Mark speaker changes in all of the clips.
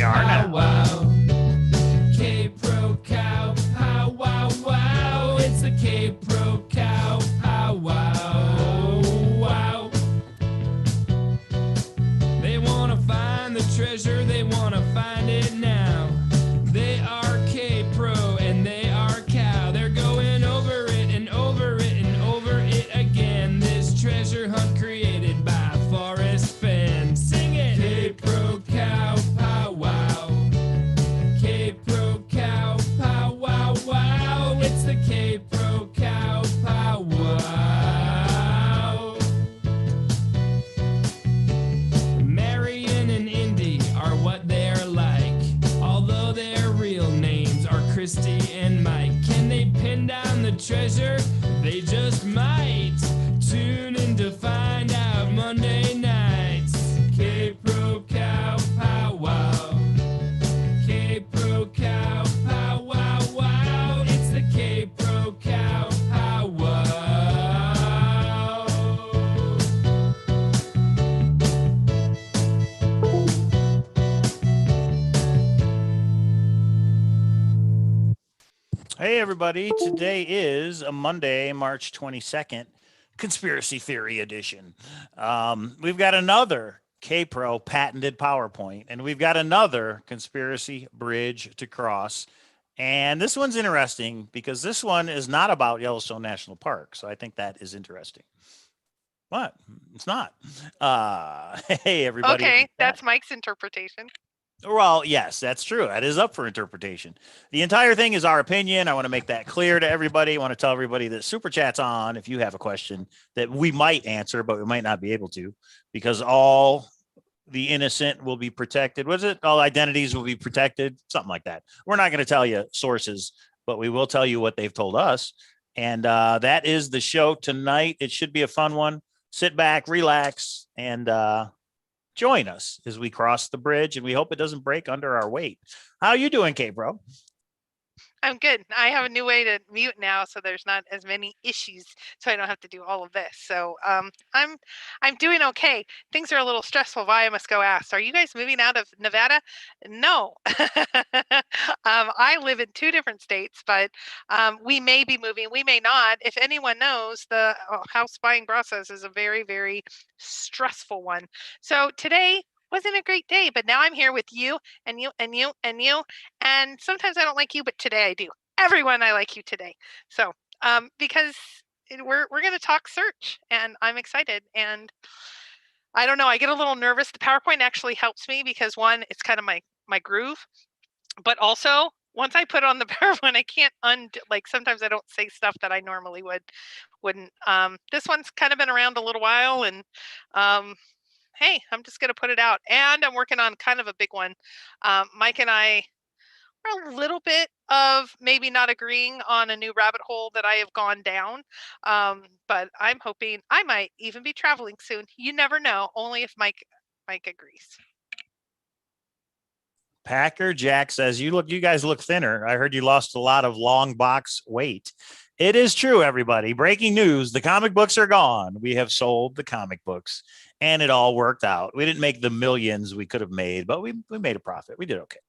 Speaker 1: are now.
Speaker 2: Wow. Kpro Cow Pow Wow Wow. It's the Kpro Cow Pow Wow Wow. They want to find the treasure, they want to find it now. They are Kpro and they are Cow. They're going over it and over it and over it again. This treasure hunt created by Forrest Fenn. Sing it! Kpro Cow Pow Wow. Kpro Cow Pow Wow Wow. It's the Kpro Cow Pow Wow. Marion and Indy are what they're like, although their real names are Christy and Mike. Can they pin down the treasure? They just might. Tune in to find out Monday nights. Kpro Cow Pow Wow. Kpro Cow Pow Wow Wow. It's the Kpro Cow Pow Wow.
Speaker 1: Hey, everybody. Today is a Monday, March 22nd, Conspiracy Theory Edition. We've got another Kpro patented PowerPoint, and we've got another conspiracy bridge to cross. And this one's interesting because this one is not about Yellowstone National Park. So I think that is interesting. What? It's not. Hey, everybody.
Speaker 3: Okay, that's Mike's interpretation.
Speaker 1: Well, yes, that's true. That is up for interpretation. The entire thing is our opinion. I want to make that clear to everybody. I want to tell everybody that Super Chat's on if you have a question that we might answer, but we might not be able to, because all the innocent will be protected. Was it? All identities will be protected, something like that. We're not going to tell you sources, but we will tell you what they've told us. And that is the show tonight. It should be a fun one. Sit back, relax, and join us as we cross the bridge, and we hope it doesn't break under our weight. How you doing, Kpro?
Speaker 3: I'm good. I have a new way to mute now, so there's not as many issues, so I don't have to do all of this. So I'm doing okay. Things are a little stressful. Why, I must go ask. Are you guys moving out of Nevada? No. I live in 2 different states, but we may be moving. We may not. If anyone knows, the house buying process is a very, very stressful one. So today wasn't a great day, but now I'm here with you and you and you and you. And sometimes I don't like you, but today I do. Everyone, I like you today. So because we're going to talk search, and I'm excited. And I don't know, I get a little nervous. The PowerPoint actually helps me because, one, it's kind of my groove, but also once I put on the PowerPoint, I can't undo. Like, sometimes I don't say stuff that I normally wouldn't. This one's kind of been around a little while, and hey, I'm just going to put it out. And I'm working on kind of a big one. Mike and I are a little bit of maybe not agreeing on a new rabbit hole that I have gone down. But I'm hoping I might even be traveling soon. You never know, only if Mike agrees.
Speaker 1: Packer Jack says, you guys look thinner. I heard you lost a lot of long box weight. It is true, everybody. Breaking news. The comic books are gone. We have sold the comic books, and it all worked out. We didn't make the millions we could have made, but we made a profit. We did okay.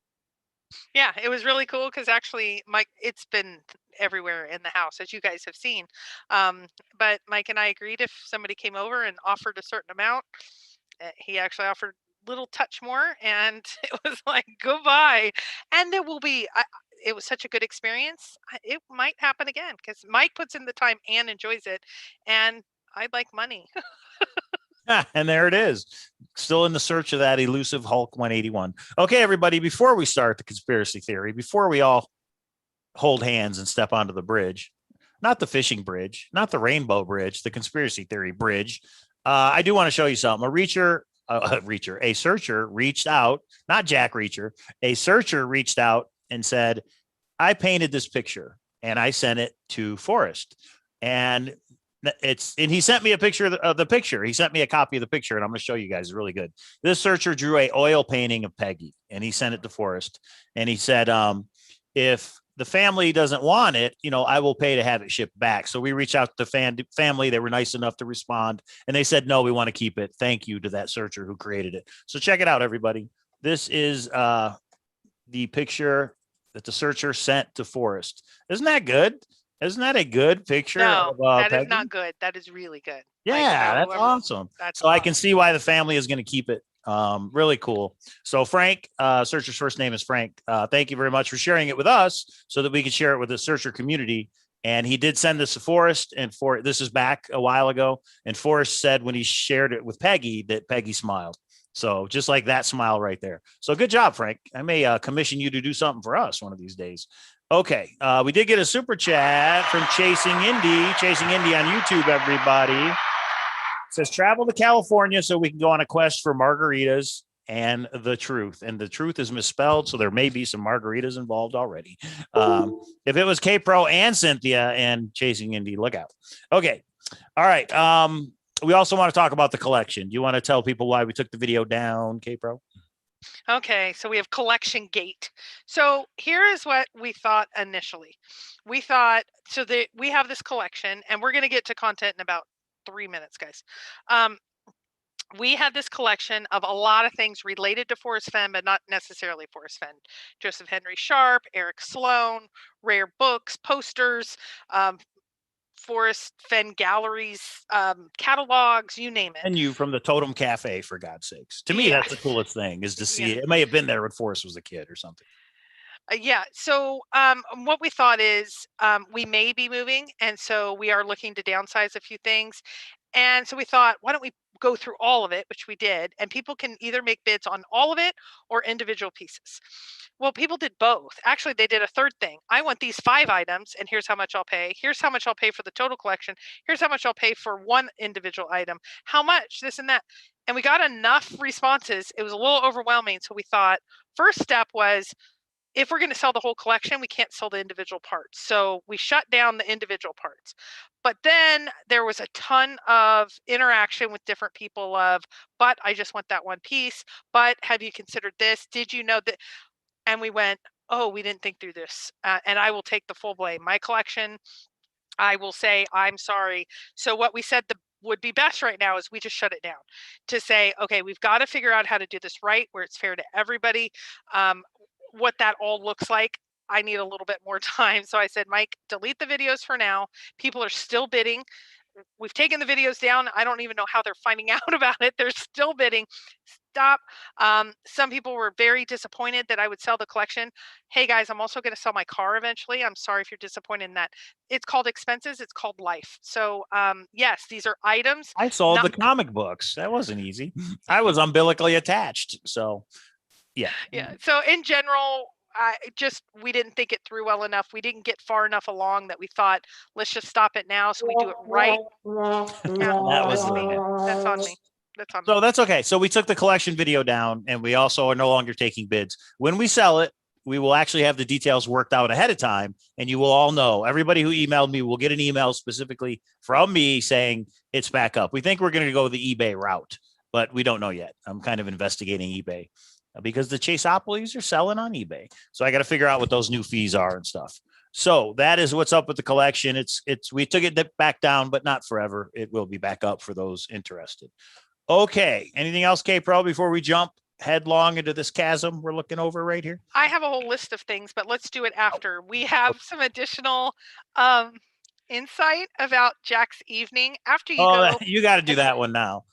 Speaker 3: Yeah, it was really cool because actually, Mike, it's been everywhere in the house, as you guys have seen. But Mike and I agreed if somebody came over and offered a certain amount, he actually offered a little touch more, and it was like, goodbye. And there will be, it was such a good experience. It might happen again because Mike puts in the time and enjoys it, and I'd like money.
Speaker 1: And there it is. Still in the search of that elusive Hulk 181. Okay, everybody, before we start the conspiracy theory, before we all hold hands and step onto the bridge, not the fishing bridge, not the rainbow bridge, the conspiracy theory bridge, I do want to show you something. A searcher reached out, not Jack Reacher, a searcher reached out and said, I painted this picture and I sent it to Forrest. And he sent me a picture of the picture. He sent me a copy of the picture, and I'm going to show you guys. It's really good. This searcher drew a oil painting of Peggy, and he sent it to Forrest. And he said, if the family doesn't want it, I will pay to have it shipped back. So we reached out to the family. They were nice enough to respond, and they said, no, we want to keep it. Thank you to that searcher who created it. So check it out, everybody. This is the picture that the searcher sent to Forrest. Isn't that good? Isn't that a good picture
Speaker 3: No,
Speaker 1: of
Speaker 3: that is
Speaker 1: Peggy?
Speaker 3: not good. That is really good.
Speaker 1: Yeah, that's
Speaker 3: whoever-
Speaker 1: awesome.
Speaker 3: That's
Speaker 1: So I can
Speaker 3: awesome.
Speaker 1: see why the family is going to keep it. Really cool. So Frank, Searcher's first name is Frank. Thank you very much for sharing it with us so that we can share it with the Searcher community. And he did send this to Forrest, and this is back a while ago. And Forrest said when he shared it with Peggy that Peggy smiled. So just like that smile right there. So good job, Frank. I may commission you to do something for us one of these days. Okay. We did get a super chat from Chasing Indy on YouTube, everybody. It says travel to California so we can go on a quest for margaritas and the truth. And the truth is misspelled, so there may be some margaritas involved already. If it was Kpro and Cynthia and Chasing Indy, look out. Okay. All right. We also want to talk about the collection. Do you want to tell people why we took the video down, Kpro?
Speaker 3: Okay, so we have collection gate. So here is what we thought initially. We thought so that we have this collection, and we're going to get to content in about 3 minutes, guys. We had this collection of a lot of things related to Forrest Fenn, but not necessarily Forrest Fenn. Joseph Henry Sharp, Eric Sloan, rare books, posters, Forrest Fenn galleries, catalogs, you name it.
Speaker 1: And you from the Totem Cafe, for God's sakes. To me, that's the coolest thing is to see it. It may have been there when Forrest was a kid or something.
Speaker 3: Yeah. So what we thought is we may be moving, and so we are looking to downsize a few things. And so we thought, why don't we go through all of it, which we did, and people can either make bids on all of it or individual pieces. Well, people did both. Actually, they did a third thing. I want these 5 items, and here's how much I'll pay. Here's how much I'll pay for the total collection. Here's how much I'll pay for one individual item. How much? This and that. And we got enough responses. It was a little overwhelming. So we thought first step was, if we're going to sell the whole collection, we can't sell the individual parts. So we shut down the individual parts. But then there was a ton of interaction with different people of, but I just want that one piece. But have you considered this? Did you know that? And we went, oh, we didn't think through this. And I will take the full blame. My collection, I will say, I'm sorry. So what we said would be best right now is we just shut it down to say, okay, we've got to figure out how to do this right, where it's fair to everybody. What that all looks like, I need a little bit more time. So I said, Mike, delete the videos for now. People are still bidding. We've taken the videos down. I don't even know how they're finding out about it. They're still bidding. Stop. Some people were very disappointed that I would sell the collection. Hey guys, I'm also going to sell my car eventually. I'm sorry if you're disappointed in that. It's called expenses. It's called life. So yes, these are items.
Speaker 1: I sold the comic books. That wasn't easy. I was umbilically attached. So yeah.
Speaker 3: So in general, we didn't think it through well enough. We didn't get far enough along that we thought, let's just stop it now so we do it right.
Speaker 1: That was
Speaker 3: me. That's on me. That's on me.
Speaker 1: So that's okay. So we took the collection video down, and we also are no longer taking bids. When we sell it, we will actually have the details worked out ahead of time, and you will all know. Everybody who emailed me will get an email specifically from me saying it's back up. We think we're going to go the eBay route, but we don't know yet. I'm kind of investigating eBay because the Chaseopolies are selling on eBay. So I got to figure out what those new fees are and stuff. So that is what's up with the collection. We took it back down, but not forever. It will be back up for those interested. Okay. Anything else, Kpro, before we jump headlong into this chasm we're looking over right here?
Speaker 3: I have a whole list of things, but let's do it after. We have some additional insight about Jack's evening after you go.
Speaker 1: You got to do that one now.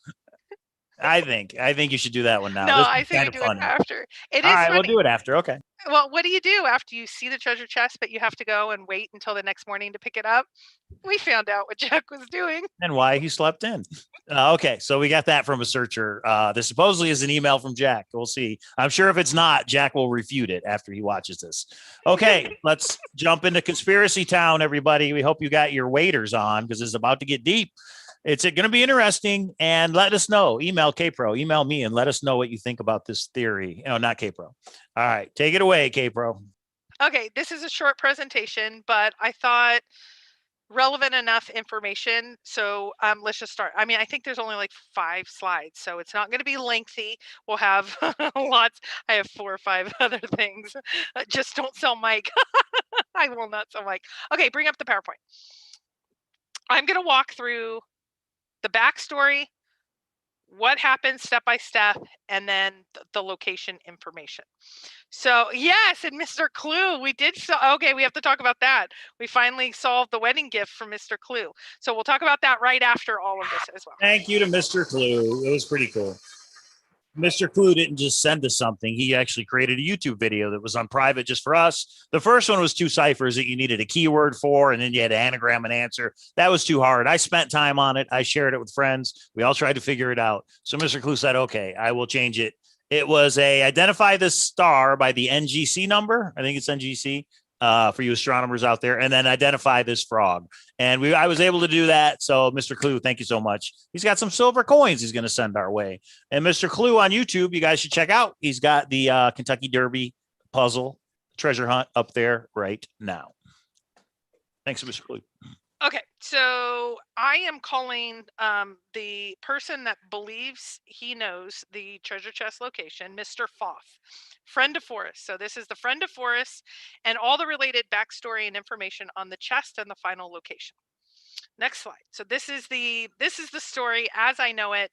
Speaker 1: I think you should do that one now.
Speaker 3: No, I think we do it after. It is
Speaker 1: all right,
Speaker 3: funny.
Speaker 1: we'll do it after. Okay.
Speaker 3: Well, what do you do after you see the treasure chest, but you have to go and wait until the next morning to pick it up? We found out what Jack was doing.
Speaker 1: And why he slept in. Okay, so we got that from a searcher. This supposedly is an email from Jack. We'll see. I'm sure if it's not, Jack will refute it after he watches this. Okay, let's jump into Conspiracy Town, everybody. We hope you got your waders on because it's about to get deep. It's going to be interesting, and let us know. Email Kpro, email me, and let us know what you think about this theory. No, not Kpro. All right, take it away, Kpro.
Speaker 3: Okay, this is a short presentation, but I thought relevant enough information. So let's just start. I mean, I think there's only like 5 slides, so it's not going to be lengthy. We'll have lots. I have 4 or 5 other things. Just don't sell Mike. I will not sell Mike. Okay, bring up the PowerPoint. I'm going to walk through the backstory, what happens step by step, and then the location information. So yes, and Mr. Clue, we did. Okay, we have to talk about that. We finally solved the wedding gift for Mr. Clue. So we'll talk about that right after all of this as well.
Speaker 1: Thank you to Mr. Clue. It was pretty cool. Mr. Clue didn't just send us something. He actually created a YouTube video that was on private just for us. The first one was 2 ciphers that you needed a keyword for, and then you had to anagram an answer. That was too hard. I spent time on it. I shared it with friends. We all tried to figure it out. So Mr. Clue said, okay, I will change it. It was a identify this star by the NGC number. I think it's NGC. For you astronomers out there, and then identify this frog. And I was able to do that. So Mr. Clue, thank you so much. He's got some silver coins he's going to send our way. And Mr. Clue on YouTube, you guys should check out. He's got the Kentucky Derby puzzle treasure hunt up there right now. Thanks, Mr. Clue.
Speaker 3: Okay, so I am calling the person that believes he knows the treasure chest location, Mr. Foff, friend of Forrest. So this is the friend of Forrest and all the related backstory and information on the chest and the final location. Next slide. So this is the story as I know it.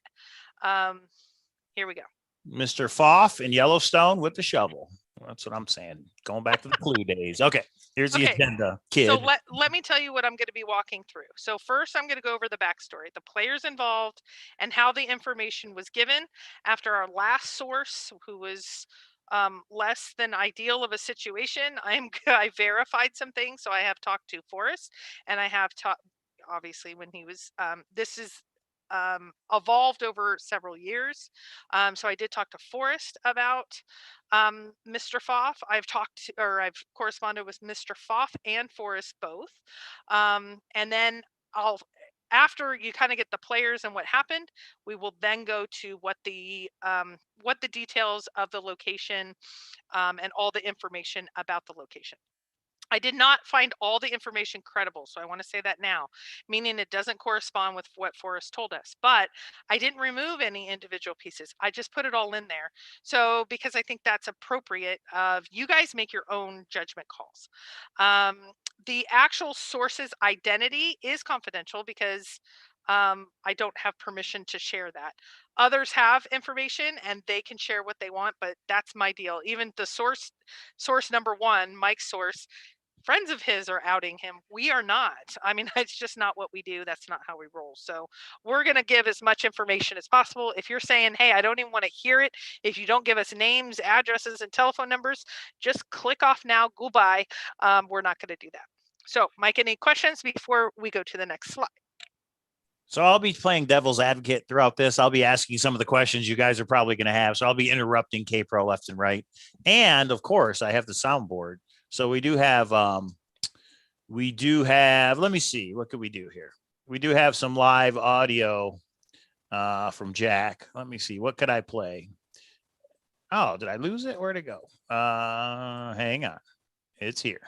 Speaker 3: Here we go.
Speaker 1: Mr. Foff in Yellowstone with the shovel. That's what I'm saying. Going back to the Clue days. Okay, here's the agenda, kid.
Speaker 3: So let me tell you what I'm going to be walking through. So first, I'm going to go over the backstory, the players involved, and how the information was given after our last source, who was less than ideal of a situation. I verified some things. So I have talked to Forrest, and I have talked, obviously, when he was, this is evolved over several years. So I did talk to Forrest about Mr. Foff. I've corresponded with Mr. Foff and Forrest both. And then after you kind of get the players and what happened, we will then go to what the details of the location and all the information about the location. I did not find all the information credible, so I want to say that now, meaning it doesn't correspond with what Forrest told us. But I didn't remove any individual pieces. I just put it all in there. So because I think that's appropriate, you guys make your own judgment calls. The actual source's identity is confidential because I don't have permission to share that. Others have information and they can share what they want, but that's my deal. Even the source number 1, Mike's source, friends of his are outing him. We are not. I mean, it's just not what we do. That's not how we roll. So we're going to give as much information as possible. If you're saying, hey, I don't even want to hear it, if you don't give us names, addresses, and telephone numbers, just click off now. Goodbye. We're not going to do that. So Mike, any questions before we go to the next slide?
Speaker 1: So I'll be playing devil's advocate throughout this. I'll be asking some of the questions you guys are probably going to have. So I'll be interrupting Kpro left and right. And of course, I have the soundboard. So we do have, let me see, what could we do here? We do have some live audio from Jack. Let me see, what could I play? Oh, did I lose it? Where'd it go? Hang on. It's here.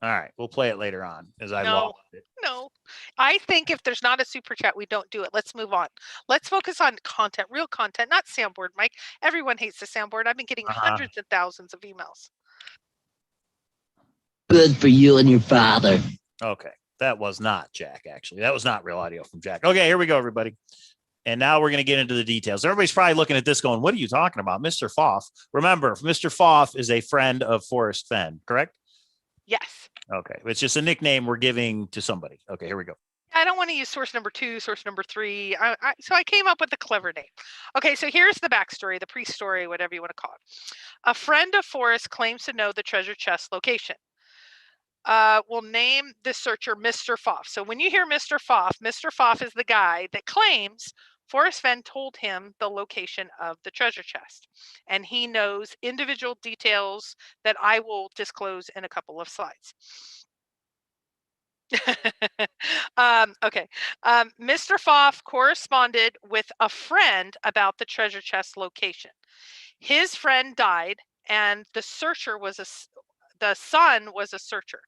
Speaker 1: All right, we'll play it later on as I lost it.
Speaker 3: No, I think if there's not a super chat, we don't do it. Let's move on. Let's focus on content, real content, not soundboard, Mike. Everyone hates the soundboard. I've been getting hundreds and thousands of emails.
Speaker 4: Good for you and your father.
Speaker 1: Okay, that was not Jack, actually. That was not real audio from Jack. Okay, here we go, everybody. And now we're going to get into the details. Everybody's probably looking at this going, what are you talking about? Mr. Foff. Remember, Mr. Foff is a friend of Forrest Fenn, correct?
Speaker 3: Yes.
Speaker 1: Okay. It's just a nickname we're giving to somebody. Okay, here we go.
Speaker 3: I don't want to use source number 2, source number 3. So I came up with a clever name. Okay, so here's the backstory, the pre-story, whatever you want to call it. A friend of Forrest claims to know the treasure chest location. We'll name this searcher Mr. Foff. So when you hear Mr. Foff is the guy that claims Forrest Fenn told him the location of the treasure chest, and he knows individual details that I will disclose in a couple of slides. Okay. Mr. Foff corresponded with a friend about the treasure chest location. His friend died, and the son was a searcher.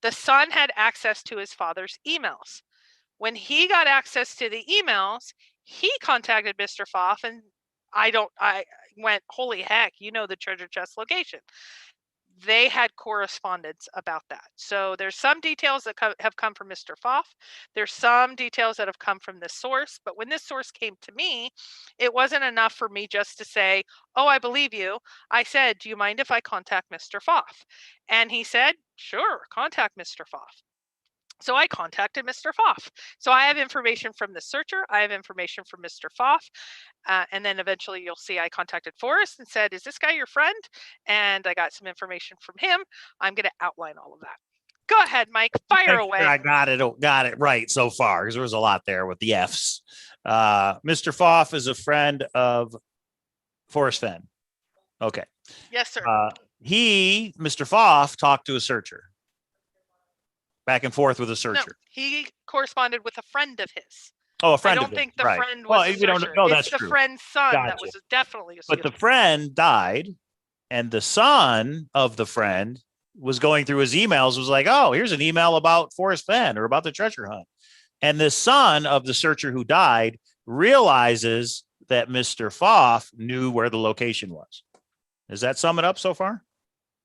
Speaker 3: The son had access to his father's emails. When he got access to the emails, he contacted Mr. Foff, and I went, holy heck, you know the treasure chest location. they had correspondence about that. So there's some details that have come from Mr. Foff. There's some details that have come from this source. But when this source came to me, it wasn't enough for me just to say, oh, I believe you. I said, do you mind if I contact Mr. Foff? And he said, sure, contact Mr. Foff. So I contacted Mr. Foff. So I have information from the searcher. I have information from Mr. Foff. And then eventually you'll see I contacted Forrest and said, is this guy your friend? And I got some information from him. I'm going to outline all of that. Go ahead, Mike. Fire away.
Speaker 1: I got it right so far because there was a lot there with the F's. Mr. Foff is a friend of Forrest Fenn. Okay.
Speaker 3: Yes, sir.
Speaker 1: Mr. Foff, talked to a searcher. Back and forth with a searcher.
Speaker 3: No, he corresponded with a friend of his.
Speaker 1: Oh, a friend.
Speaker 3: I don't think the
Speaker 1: right.
Speaker 3: friend was a searcher.
Speaker 1: No,
Speaker 3: it's
Speaker 1: that's
Speaker 3: the
Speaker 1: true.
Speaker 3: friend's son
Speaker 1: Gotcha.
Speaker 3: that was definitely a
Speaker 1: But the friend died, and the son of the friend was going through his emails, was like, oh, here's an email about Forrest Fenn or about the treasure hunt. And the son of the searcher who died realizes that Mr. Foff knew where the location was. Does that sum it up so far?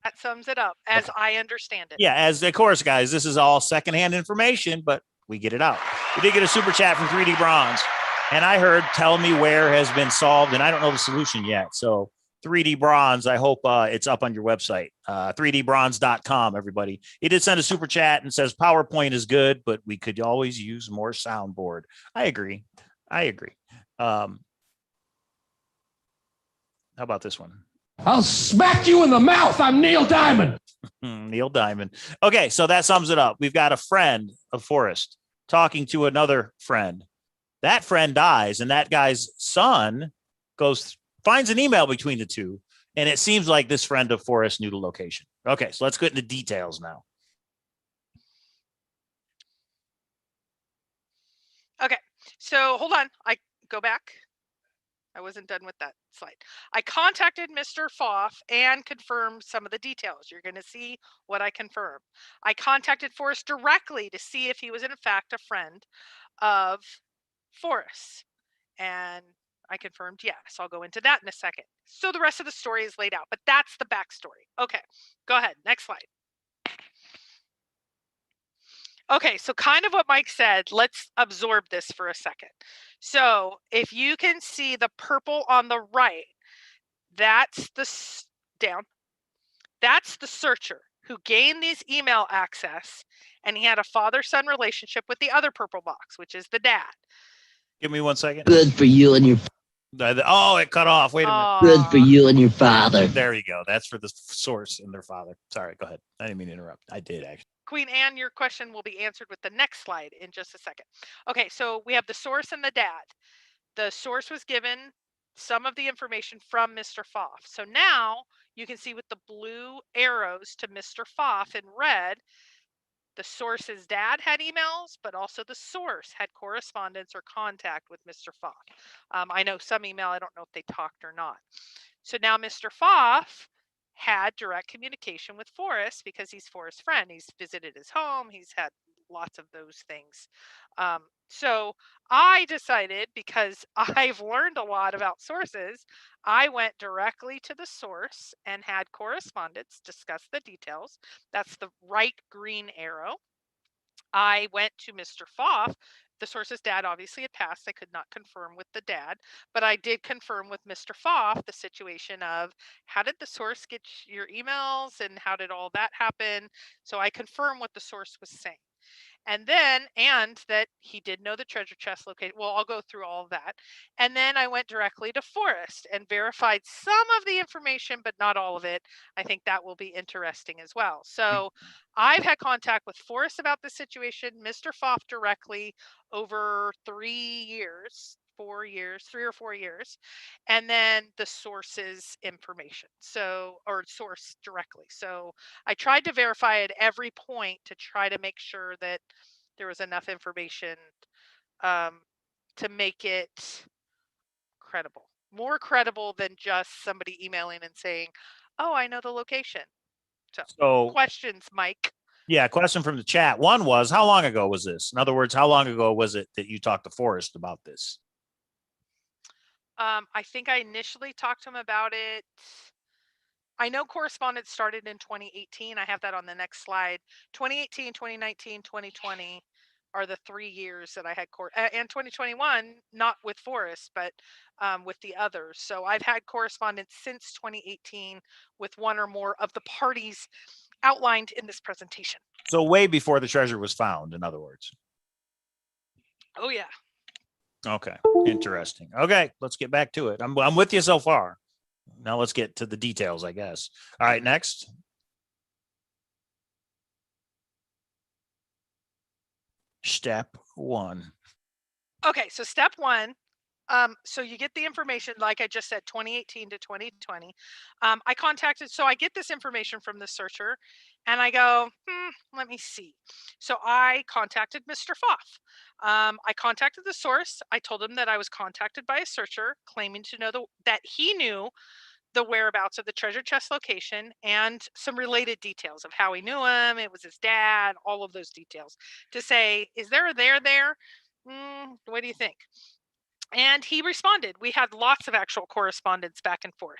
Speaker 3: That sums it up as I understand it.
Speaker 1: Yeah, as of course, guys, this is all secondhand information, but we get it out. We did get a super chat from 3D Bronze, and I heard tell me where has been solved, and I don't know the solution yet. So 3D Bronze, I hope it's up on your website, 3dbronze.com, everybody. He did send a super chat and says PowerPoint is good, but we could always use more soundboard. I agree. How about this one?
Speaker 5: I'll smack you in the mouth. I'm Neil Diamond.
Speaker 1: Neil Diamond. Okay, so that sums it up. We've got a friend of Forrest talking to another friend. That friend dies, and that guy's son finds an email between the two, and it seems like this friend of Forrest knew the location. Okay, so let's get into details now.
Speaker 3: Okay, so hold on. I go back. I wasn't done with that slide. I contacted Mr. Foff and confirmed some of the details. You're going to see what I confirmed. I contacted Forrest directly to see if he was in fact a friend of Forrest. And I confirmed yes. I'll go into that in a second. So the rest of the story is laid out, but that's the backstory. Okay, go ahead. Next slide. Okay, so kind of what Mike said, let's absorb this for a second. So if you can see the purple on the right, that's the searcher who gained these email access, and he had a father-son relationship with the other purple box, which is the dad.
Speaker 1: Give me 1 second.
Speaker 4: Good for you and your
Speaker 1: Oh, it cut off. Wait a minute.
Speaker 4: good for you and your father.
Speaker 1: There you go. That's for the source and their father. Sorry, go ahead. I didn't mean to interrupt. I did actually.
Speaker 3: Queen Anne, your question will be answered with the next slide in just a second. Okay, so we have the source and the dad. The source was given some of the information from Mr. Foff. So now you can see with the blue arrows to Mr. Foff in red, the source's dad had emails, but also the source had correspondence or contact with Mr. Foff. I know some email, I don't know if they talked or not. So now Mr. Foff had direct communication with Forrest because he's Forrest's friend. He's visited his home. He's had lots of those things. So I decided, because I've learned a lot about sources, I went directly to the source and had correspondence, discuss the details. That's the right green arrow. I went to Mr. Foff. The source's dad obviously had passed. I could not confirm with the dad, but I did confirm with Mr. Foff the situation of how did the source get your emails and how did all that happen? So I confirmed what the source was saying. And that he did know the treasure chest located. Well, I'll go through all of that. And then I went directly to Forrest and verified some of the information, but not all of it. I think that will be interesting as well. So I've had contact with Forrest about this situation, Mr. Foff directly over 3 or 4 years, and then the source's information. Or source directly. So I tried to verify at every point to try to make sure that there was enough information to make it credible, more credible than just somebody emailing and saying, oh, I know the location. So questions, Mike?
Speaker 1: Yeah, question from the chat. One was, how long ago was this? In other words, how long ago was it that you talked to Forrest about this?
Speaker 3: I think I initially talked to him about it I know correspondence started in 2018. I have that on the next slide. 2018, 2019, 2020 are the 3 years that I had and 2021, not with Forrest, but with the others. So I've had correspondence since 2018 with one or more of the parties outlined in this presentation.
Speaker 1: So way before the treasure was found, in other words.
Speaker 3: Oh yeah.
Speaker 1: Okay, interesting. Okay, let's get back to it. I'm with you so far. Now let's get to the details, I guess. All right, next. Step 1.
Speaker 3: Okay, so step 1. So you get the information, like I just said, 2018 to 2020. I contacted, so I get this information from the searcher and I go, let me see. So I contacted Mr. Foff. I contacted the source. I told him that I was contacted by a searcher claiming to know that he knew the whereabouts of the treasure chest location and some related details of how he knew him. It was his dad, all of those details to say, is there a there? What do you think? And he responded. We had lots of actual correspondence back and forth.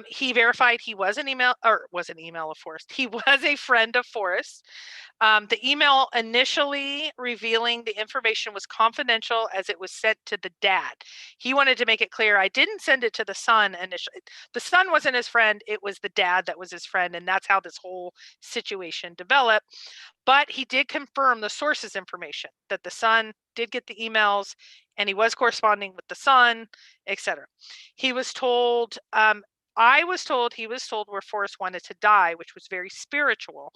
Speaker 3: He verified he was an email of Forrest. He was a friend of Forrest. The email initially revealing the information was confidential as it was sent to the dad. He wanted to make it clear I didn't send it to the son initially. The son wasn't his friend. It was the dad that was his friend. And that's how this whole situation developed. But he did confirm the source's information that the son did get the emails and he was corresponding with the son, etc. He was told, I was told he was told where Forrest wanted to die, which was very spiritual.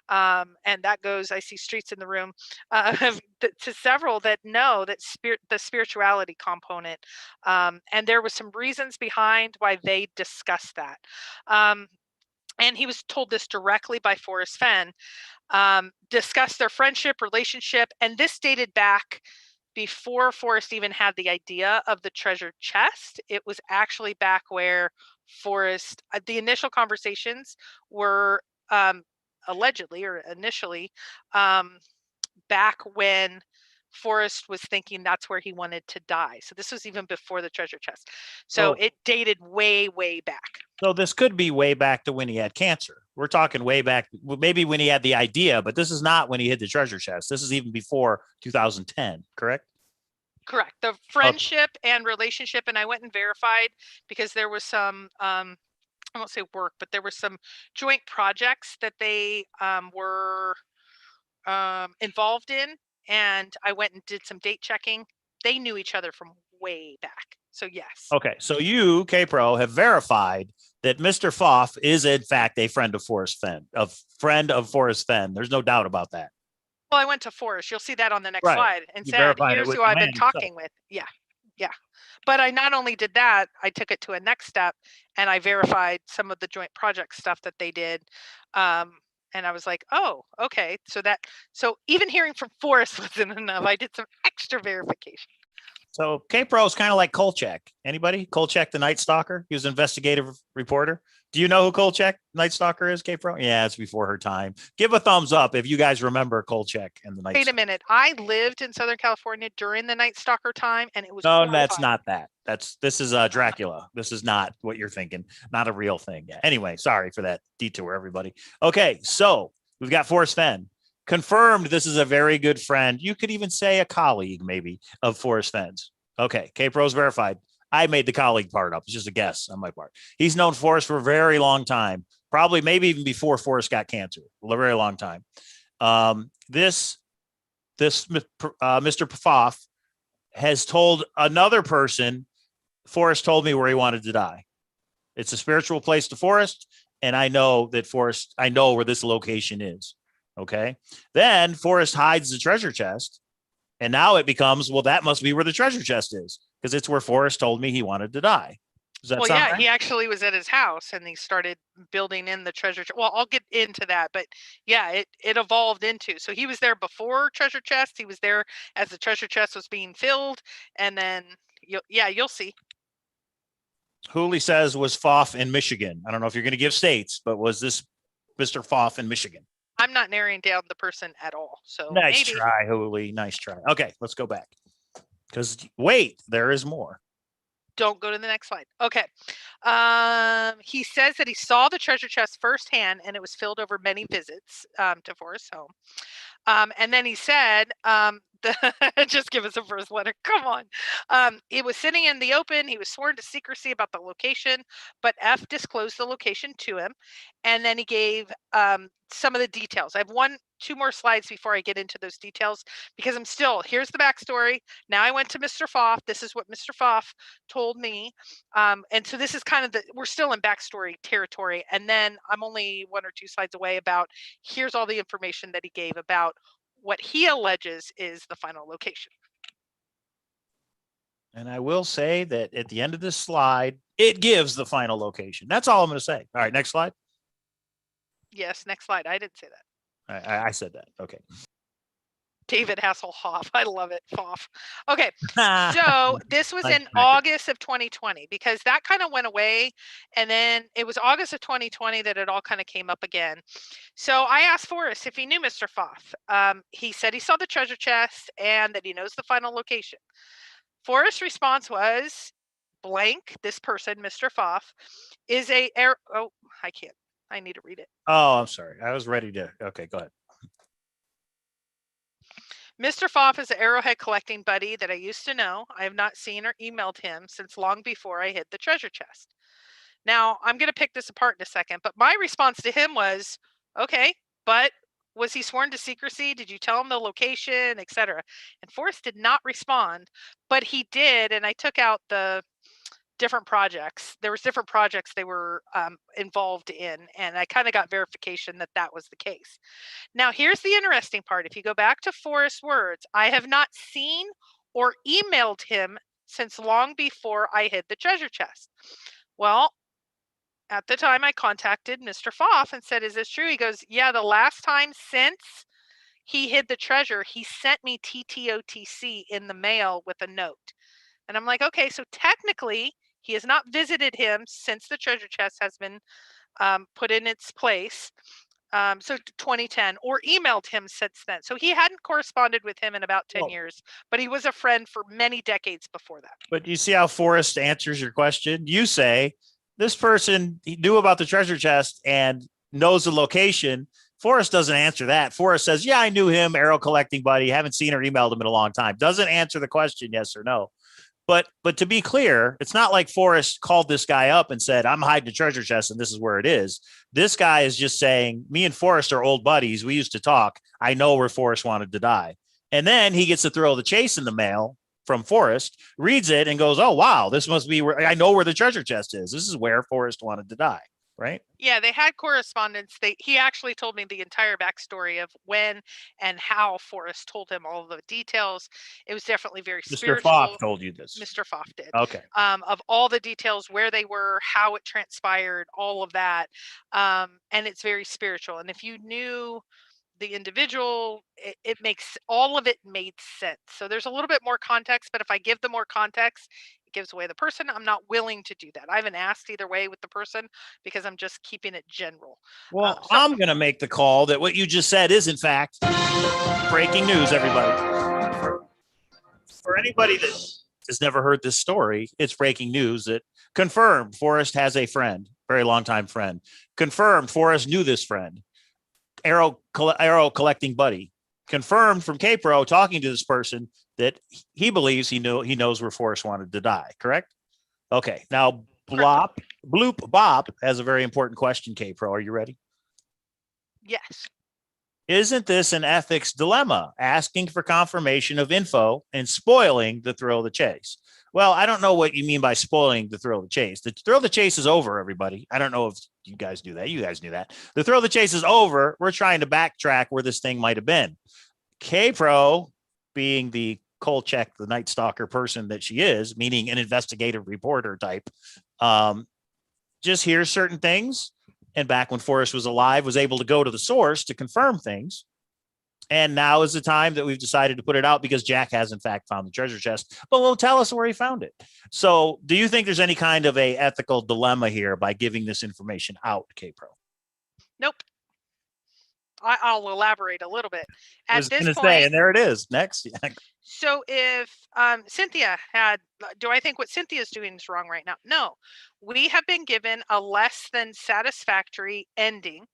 Speaker 3: And that goes, I see streets in the room, to several that know that the spirituality component. And there was some reasons behind why they discussed that. And he was told this directly by Forrest Fenn, discussed their friendship, relationship, and this dated back before Forrest even had the idea of the treasure chest. It was actually back where Forrest, the initial conversations were allegedly or initially back when Forrest was thinking that's where he wanted to die. So this was even before the treasure chest. So it dated way, way back.
Speaker 1: So this could be way back to when he had cancer. We're talking way back, maybe when he had the idea, but this is not when he hid the treasure chest. This is even before 2010, correct?
Speaker 3: Correct. The friendship and relationship, and I went and verified because there was some, I won't say work, but there were some joint projects that they were involved in, and I went and did some date checking. They knew each other from way back. So yes.
Speaker 1: Okay, so you, Kpro, have verified that Mr. Foff is in fact a friend of Forrest Fenn, Forrest Fenn. There's no doubt about that.
Speaker 3: Well, I went to Forrest. You'll see that on the next
Speaker 1: Right.
Speaker 3: slide, and
Speaker 1: You
Speaker 3: said,
Speaker 1: verified it
Speaker 3: here's
Speaker 1: with
Speaker 3: who
Speaker 1: the
Speaker 3: I've been
Speaker 1: man
Speaker 3: talking with. Yeah. Yeah. But I not only did that, I took it to a next step and I verified some of the joint project stuff that they did. And I was like, oh, okay. So even hearing from Forrest wasn't enough. I did some extra verification.
Speaker 1: So Kpro is kind of like Kolchak. Anybody? Kolchak, the Night Stalker. He was an investigative reporter. Do you know who Kolchak, Night Stalker, is, Kpro? Yeah, it's before her time. Give a thumbs up if you guys remember Kolchak and the Night Stalker.
Speaker 3: Wait a minute. I lived in Southern California during the Night Stalker time, and it was
Speaker 1: no,
Speaker 3: horrifying.
Speaker 1: that's not that. This is Dracula. This is not what you're thinking. Not a real thing. Yeah. Anyway, sorry for that detour, everybody. Okay, so we've got Forrest Fenn. Confirmed this is a very good friend. You could even say a colleague, maybe, of Forrest Fenn's. Okay, Kpro's verified. I made the colleague part up. It's just a guess on my part. He's known Forrest for a very long time, probably maybe even before Forrest got cancer, a very long time. This Mr. Foff has told another person, Forrest told me where he wanted to die. It's a spiritual place to Forrest, and I know where this location is. Okay. Then Forrest hides the treasure chest. And now it becomes, well, that must be where the treasure chest is because it's where Forrest told me he wanted to die. Does that sound right?
Speaker 3: He actually was at his house and he started building in the treasure chest. Well, I'll get into that, but yeah, it evolved into. So he was there before treasure chest. He was there as the treasure chest was being filled. And then, you'll see.
Speaker 1: Hooley says was Foff in Michigan. I don't know if you're going to give states, but was this Mr. Foff in Michigan?
Speaker 3: I'm not narrowing down the person at all. So
Speaker 1: nice try, Hooley. Nice try. Okay, let's go back. Because wait, there is more.
Speaker 3: Don't go to the next slide. Okay. He says that he saw the treasure chest firsthand, and it was filled over many visits to Forrest's home. And then he said, just give us a first letter. Come on. It was sitting in the open. He was sworn to secrecy about the location, but F disclosed the location to him. And then he gave some of the details. I have two more slides before I get into those details, because here's the backstory. Now I went to Mr. Foff. This is what Mr. Foff told me. And so this is kind of we're still in backstory territory. And then I'm only 1 or 2 slides away about here's all the information that he gave about what he alleges is the final location.
Speaker 1: And I will say that at the end of this slide, it gives the final location. That's all I'm going to say. All right, next slide.
Speaker 3: Yes, next slide. I didn't say that.
Speaker 1: I said that. Okay.
Speaker 3: David Hasselhoff. I love it. Foff. Okay. So this was in
Speaker 1: Nice.
Speaker 3: August of 2020, because that kind of went away. And then it was August of 2020 that it all kind of came up again. So I asked Forrest if he knew Mr. Foff. He said he saw the treasure chest and that he knows the final location. Forrest's response was blank. This person, Mr. Foff, is I need to read it.
Speaker 1: Oh, I'm sorry. I was ready to. Okay, go ahead.
Speaker 3: Mr. Foff is an arrowhead collecting buddy that I used to know. I have not seen or emailed him since long before I hid the treasure chest. Now, I'm going to pick this apart in a second, but my response to him was, okay, but was he sworn to secrecy? Did you tell him the location, etc.? And Forrest did not respond, but he did, and I took out the different projects. There was different projects they were involved in, and I kind of got verification that that was the case. Now, here's the interesting part. If you go back to Forrest's words, I have not seen or emailed him since long before I hid the treasure chest. Well, at the time I contacted Mr. Foff and said, is this true? He goes, yeah, the last time since he hid the treasure, he sent me TTOTC in the mail with a note. And I'm like, okay, so technically he has not visited him since the treasure chest has been put in its place. So 2010, or emailed him since then. So he hadn't corresponded with him in about 10 years, but he was a friend for many decades before that.
Speaker 1: But you see how Forrest answers your question? You say this person he knew about the treasure chest and knows the location. Forrest doesn't answer that. Forrest says, yeah, I knew him, arrow collecting buddy. Haven't seen or emailed him in a long time. Doesn't answer the question, yes or no. But to be clear, it's not like Forrest called this guy up and said, I'm hiding the treasure chest and this is where it is. This guy is just saying, me and Forrest are old buddies. We used to talk. I know where Forrest wanted to die. And then he gets the thrill of the chase in the mail from Forrest, reads it and goes, oh, wow, this must be where I know where the treasure chest is. This is where Forrest wanted to die. Right?
Speaker 3: Yeah, they had correspondence. He actually told me the entire backstory of when and how Forrest told him all of the details. It was definitely very spiritual.
Speaker 1: Mr. Foff told you this.
Speaker 3: Mr. Foff did.
Speaker 1: Okay.
Speaker 3: Of all the details, where they were, how it transpired, all of that. And it's very spiritual. And if you knew the individual, it makes all of it made sense. So there's a little bit more context, but if I give them more context, it gives away the person. I'm not willing to do that. I haven't asked either way with the person because I'm just keeping it general.
Speaker 1: Well, I'm going to make the call that what you just said is in fact breaking news, everybody. For anybody that has never heard this story, it's breaking news that confirmed Forrest has a friend, very long time friend. Confirmed Forrest knew this friend. Arrow collecting buddy, confirmed from Kpro talking to this person that he believes he knows where Forrest wanted to die. Correct? Okay. Now Bloop Bob has a very important question. Kpro, are you ready?
Speaker 3: Yes.
Speaker 1: Isn't this an ethics dilemma, asking for confirmation of info and spoiling the thrill of the chase? Well, I don't know what you mean by spoiling the thrill of the chase. The thrill of the chase is over, everybody. I don't know if you guys do that. You guys knew that. The thrill of the chase is over. We're trying to backtrack where this thing might have been. Kpro, being the Kolchak, the Night Stalker person that she is, meaning an investigative reporter type, just hears certain things. And back when Forrest was alive, was able to go to the source to confirm things. And now is the time that we've decided to put it out because Jack has in fact found the treasure chest, but won't tell us where he found it. So do you think there's any kind of a ethical dilemma here by giving this information out, Kpro?
Speaker 3: Nope. I'll elaborate a little bit.
Speaker 1: I
Speaker 3: At
Speaker 1: was
Speaker 3: this
Speaker 1: going to
Speaker 3: point,
Speaker 1: say, and there it is. Next.
Speaker 3: so if Cynthia do I think what Cynthia's doing is wrong right now? No, we have been given a less than satisfactory ending.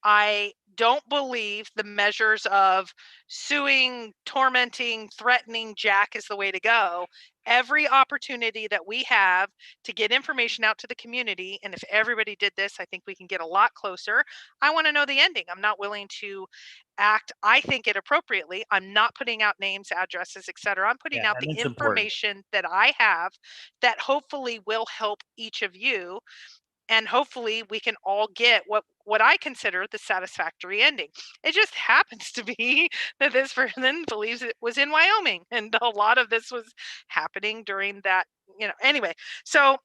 Speaker 3: I don't believe the measures of suing, tormenting, threatening Jack is the way to go. Every opportunity that we have to get information out to the community, and if everybody did this, I think we can get a lot closer. I want to know the ending. I'm not willing to act, I think, it appropriately. I'm not putting out names, addresses, etc. I'm putting out
Speaker 1: and
Speaker 3: the
Speaker 1: it's important.
Speaker 3: information that I have that hopefully will help each of you, and hopefully we can all get what I consider the satisfactory ending. It just happens to be that this person believes it was in Wyoming, and a lot of this was happening during that, anyway. So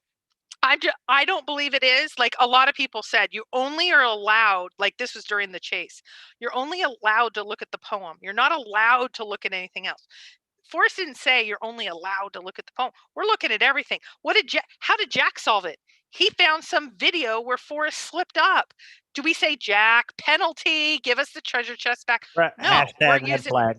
Speaker 3: I don't believe it is. Like a lot of people said, you only are allowed, like this was during the chase, you're only allowed to look at the poem. You're not allowed to look at anything else. Forrest didn't say you're only allowed to look at the poem. We're looking at everything. How did Jack solve it? He found some video where Forrest slipped up. Do we say, Jack, penalty, give us the treasure chest back? No, we're
Speaker 1: Hashtag red
Speaker 3: using
Speaker 1: flag.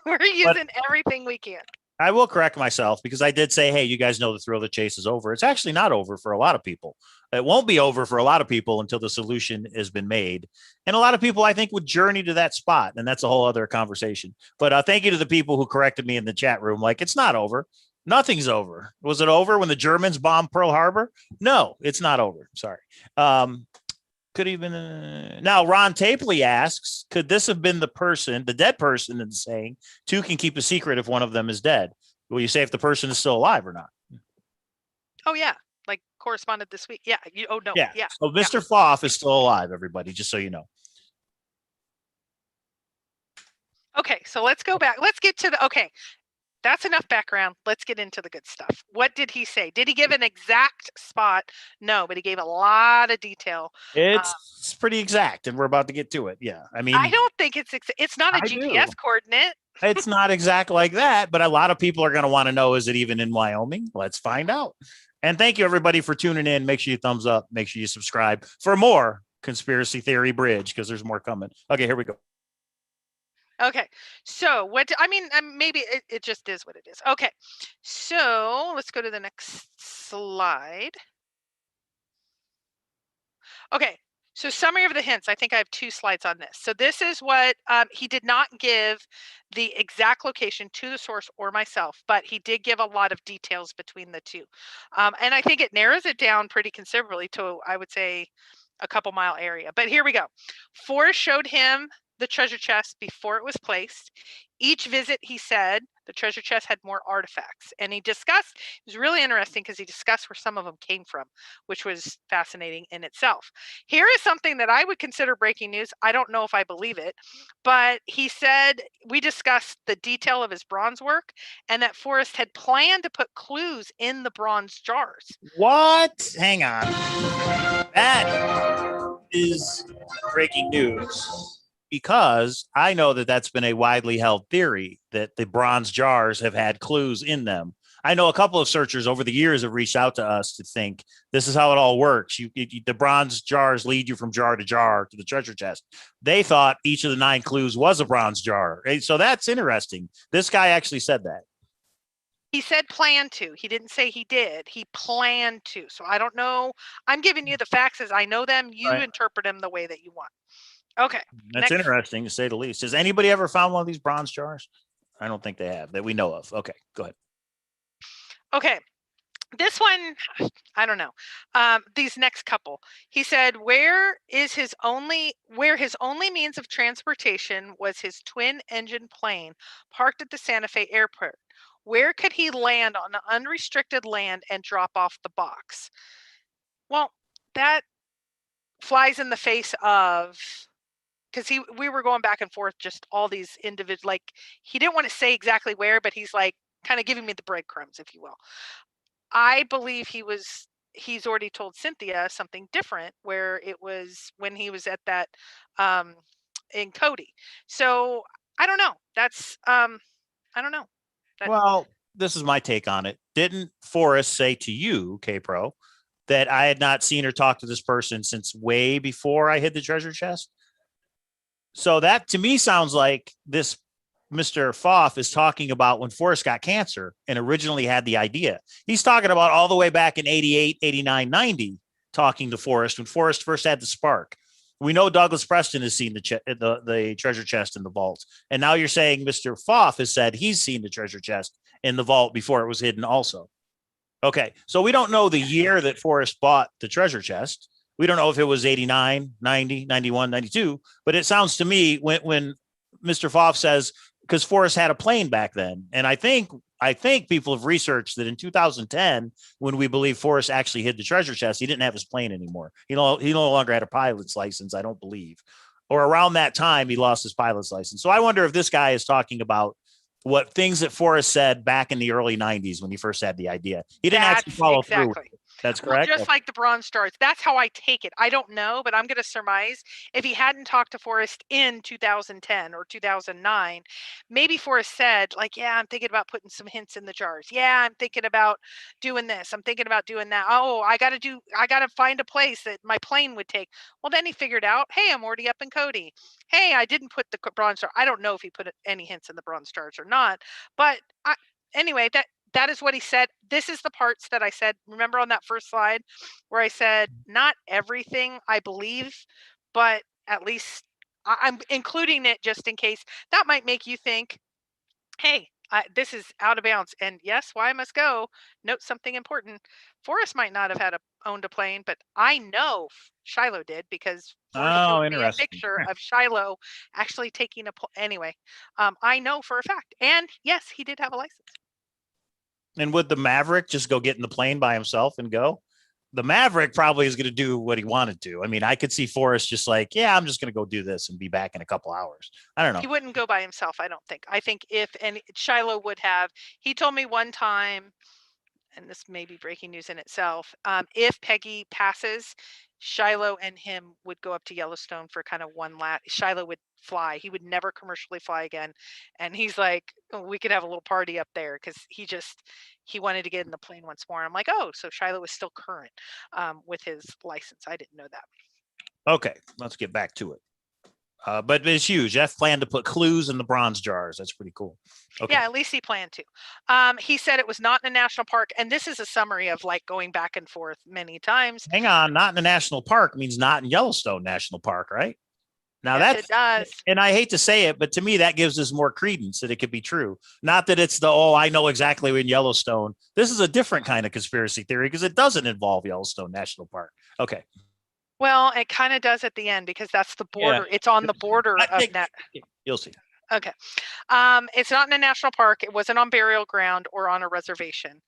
Speaker 3: we're using everything we can.
Speaker 1: I will correct myself because I did say, hey, you guys know the thrill of the chase is over. It's actually not over for a lot of people. It won't be over for a lot of people until the solution has been made. And a lot of people, I think, would journey to that spot. And that's a whole other conversation. But thank you to the people who corrected me in the chat room. Like, it's not over. Nothing's over. Was it over when the Germans bombed Pearl Harbor? No, it's not over. Sorry. Could even now Ron Tapley asks, could this have been the dead person in saying two can keep a secret if one of them is dead? Will you say if the person is still alive or not?
Speaker 3: Oh yeah, like corresponded this week. Yeah. Yeah.
Speaker 1: So Mr. Foff is still alive, everybody, just so you know.
Speaker 3: Okay, so let's go back. Let's get to okay. That's enough background. Let's get into the good stuff. What did he say? Did he give an exact spot? No, but he gave a lot of detail.
Speaker 1: It's pretty exact, and we're about to get to it. Yeah, I mean,
Speaker 3: I don't think it's not a GPS coordinate.
Speaker 1: It's not exact like that, but a lot of people are going to want to know, is it even in Wyoming? Let's find out. And thank you, everybody, for tuning in. Make sure you thumbs up. Make sure you subscribe for more Conspiracy Theory Bridge, because there's more coming. Okay, here we go.
Speaker 3: Okay, so maybe it just is what it is. Okay, so let's go to the next slide. Okay, so summary of the hints. I think I have 2 slides on this. So this is what he did not give the exact location to the source or myself, but he did give a lot of details between the two. And I think it narrows it down pretty considerably to, I would say, a couple mile area. But here we go. Forrest showed him the treasure chest before it was placed. Each visit, he said, the treasure chest had more artifacts. And he discussed, it was really interesting because he discussed where some of them came from, which was fascinating in itself. Here is something that I would consider breaking news. I don't know if I believe it, but he said, we discussed the detail of his bronze work and that Forrest had planned to put clues in the bronze jars.
Speaker 1: What? Hang on. That is breaking news, because I know that that's been a widely held theory that the bronze jars have had clues in them. I know a couple of searchers over the years have reached out to us to think this is how it all works. The bronze jars lead you from jar to the treasure chest. They thought each of the 9 clues was a bronze jar. So that's interesting. This guy actually said that.
Speaker 3: He said plan to. He didn't say he did. He planned to. So I don't know. I'm giving you the facts as I know them. You interpret them the way that you want. Okay.
Speaker 1: That's interesting, to say the least. Has anybody ever found one of these bronze jars? I don't think they have, that we know of. Okay, go ahead.
Speaker 3: Okay. This one, I don't know. These next couple. He said where his only means of transportation was his twin engine plane parked at the Santa Fe airport. Where could he land on unrestricted land and drop off the box? Well, that flies in the face of, because we were going back and forth, just all these individual, like he didn't want to say exactly where, but he's like kind of giving me the breadcrumbs, if you will. I believe he's already told Cynthia something different, where it was when he was at that in Cody. So I don't know. That's I don't know.
Speaker 1: Well, this is my take on it. Didn't Forrest say to you, Kpro, that I had not seen or talked to this person since way before I hid the treasure chest? So that to me sounds like this Mr. Foff is talking about when Forrest got cancer and originally had the idea. He's talking about all the way back in 88, 89, 90, talking to Forrest when Forrest first had the spark. We know Douglas Preston has seen the treasure chest in the vault. And now you're saying Mr. Foff has said he's seen the treasure chest in the vault before it was hidden also. Okay. So we don't know the year that Forrest bought the treasure chest. We don't know if it was 89, 90, 91, 92, but it sounds to me when Mr. Foff says, because Forrest had a plane back then. And I think people have researched that in 2010, when we believe Forrest actually hid the treasure chest, he didn't have his plane anymore. He no longer had a pilot's license, I don't believe. Or around that time, he lost his pilot's license. So I wonder if this guy is talking about what things that Forrest said back in the early 90s when he first had the idea. He didn't actually follow through. That's correct.
Speaker 3: Well, just like the Bronze Stars. That's how I take it. I don't know, but I'm going to surmise if he hadn't talked to Forrest in 2010 or 2009, maybe Forrest said, like, yeah, I'm thinking about putting some hints in the jars. Yeah, I'm thinking about doing this. I'm thinking about doing that. Oh, I got to find a place that my plane would take. Well, then he figured out, hey, I'm already up in Cody. Hey, I didn't put the Bronze Star. I don't know if he put any hints in the Bronze Stars or not, but anyway, that is what he said. This is the parts that I said, remember on that first slide where I said, not everything I believe, but at least I'm including it just in case. That might make you think, hey, this is out of bounds. And yes, why I must go. Note something important. Forrest might not have owned a plane, but I know Shiloh did because Forrest showed me a picture of Shiloh actually taking anyway. I know for a fact. And yes, he did have a license.
Speaker 1: And would the Maverick just go get in the plane by himself and go? The Maverick probably is going to do what he wanted to. I mean, I could see Forrest just like, yeah, I'm just going to go do this and be back in a couple hours. I don't know.
Speaker 3: He wouldn't go by himself, I don't think. I think Shiloh would have. He told me one time, and this may be breaking news in itself, if Peggy passes, Shiloh and him would go up to Yellowstone for kind of one lap. Shiloh would fly. He would never commercially fly again. And he's like, oh, we could have a little party up there because he wanted to get in the plane once more. I'm like, oh, so Shiloh was still current with his license. I didn't know that.
Speaker 1: Okay, let's get back to it. But it's huge. Jeff planned to put clues in the bronze jars. That's pretty cool. Okay.
Speaker 3: Yeah, at least he planned to. He said it was not in a national park. And this is a summary of like going back and forth many times.
Speaker 1: Hang on, not in a national park means not in Yellowstone National Park, right? Now
Speaker 3: yes, it does.
Speaker 1: And I hate to say it, but to me, that gives us more credence that it could be true. Not that it's I know exactly in Yellowstone. This is a different kind of conspiracy theory because it doesn't involve Yellowstone National Park. Okay.
Speaker 3: Well, it kind of does at the end because that's the border. Yeah. It's on the border of that.
Speaker 1: You'll see.
Speaker 3: Okay. It's not in a national park. It wasn't on burial ground or on a reservation.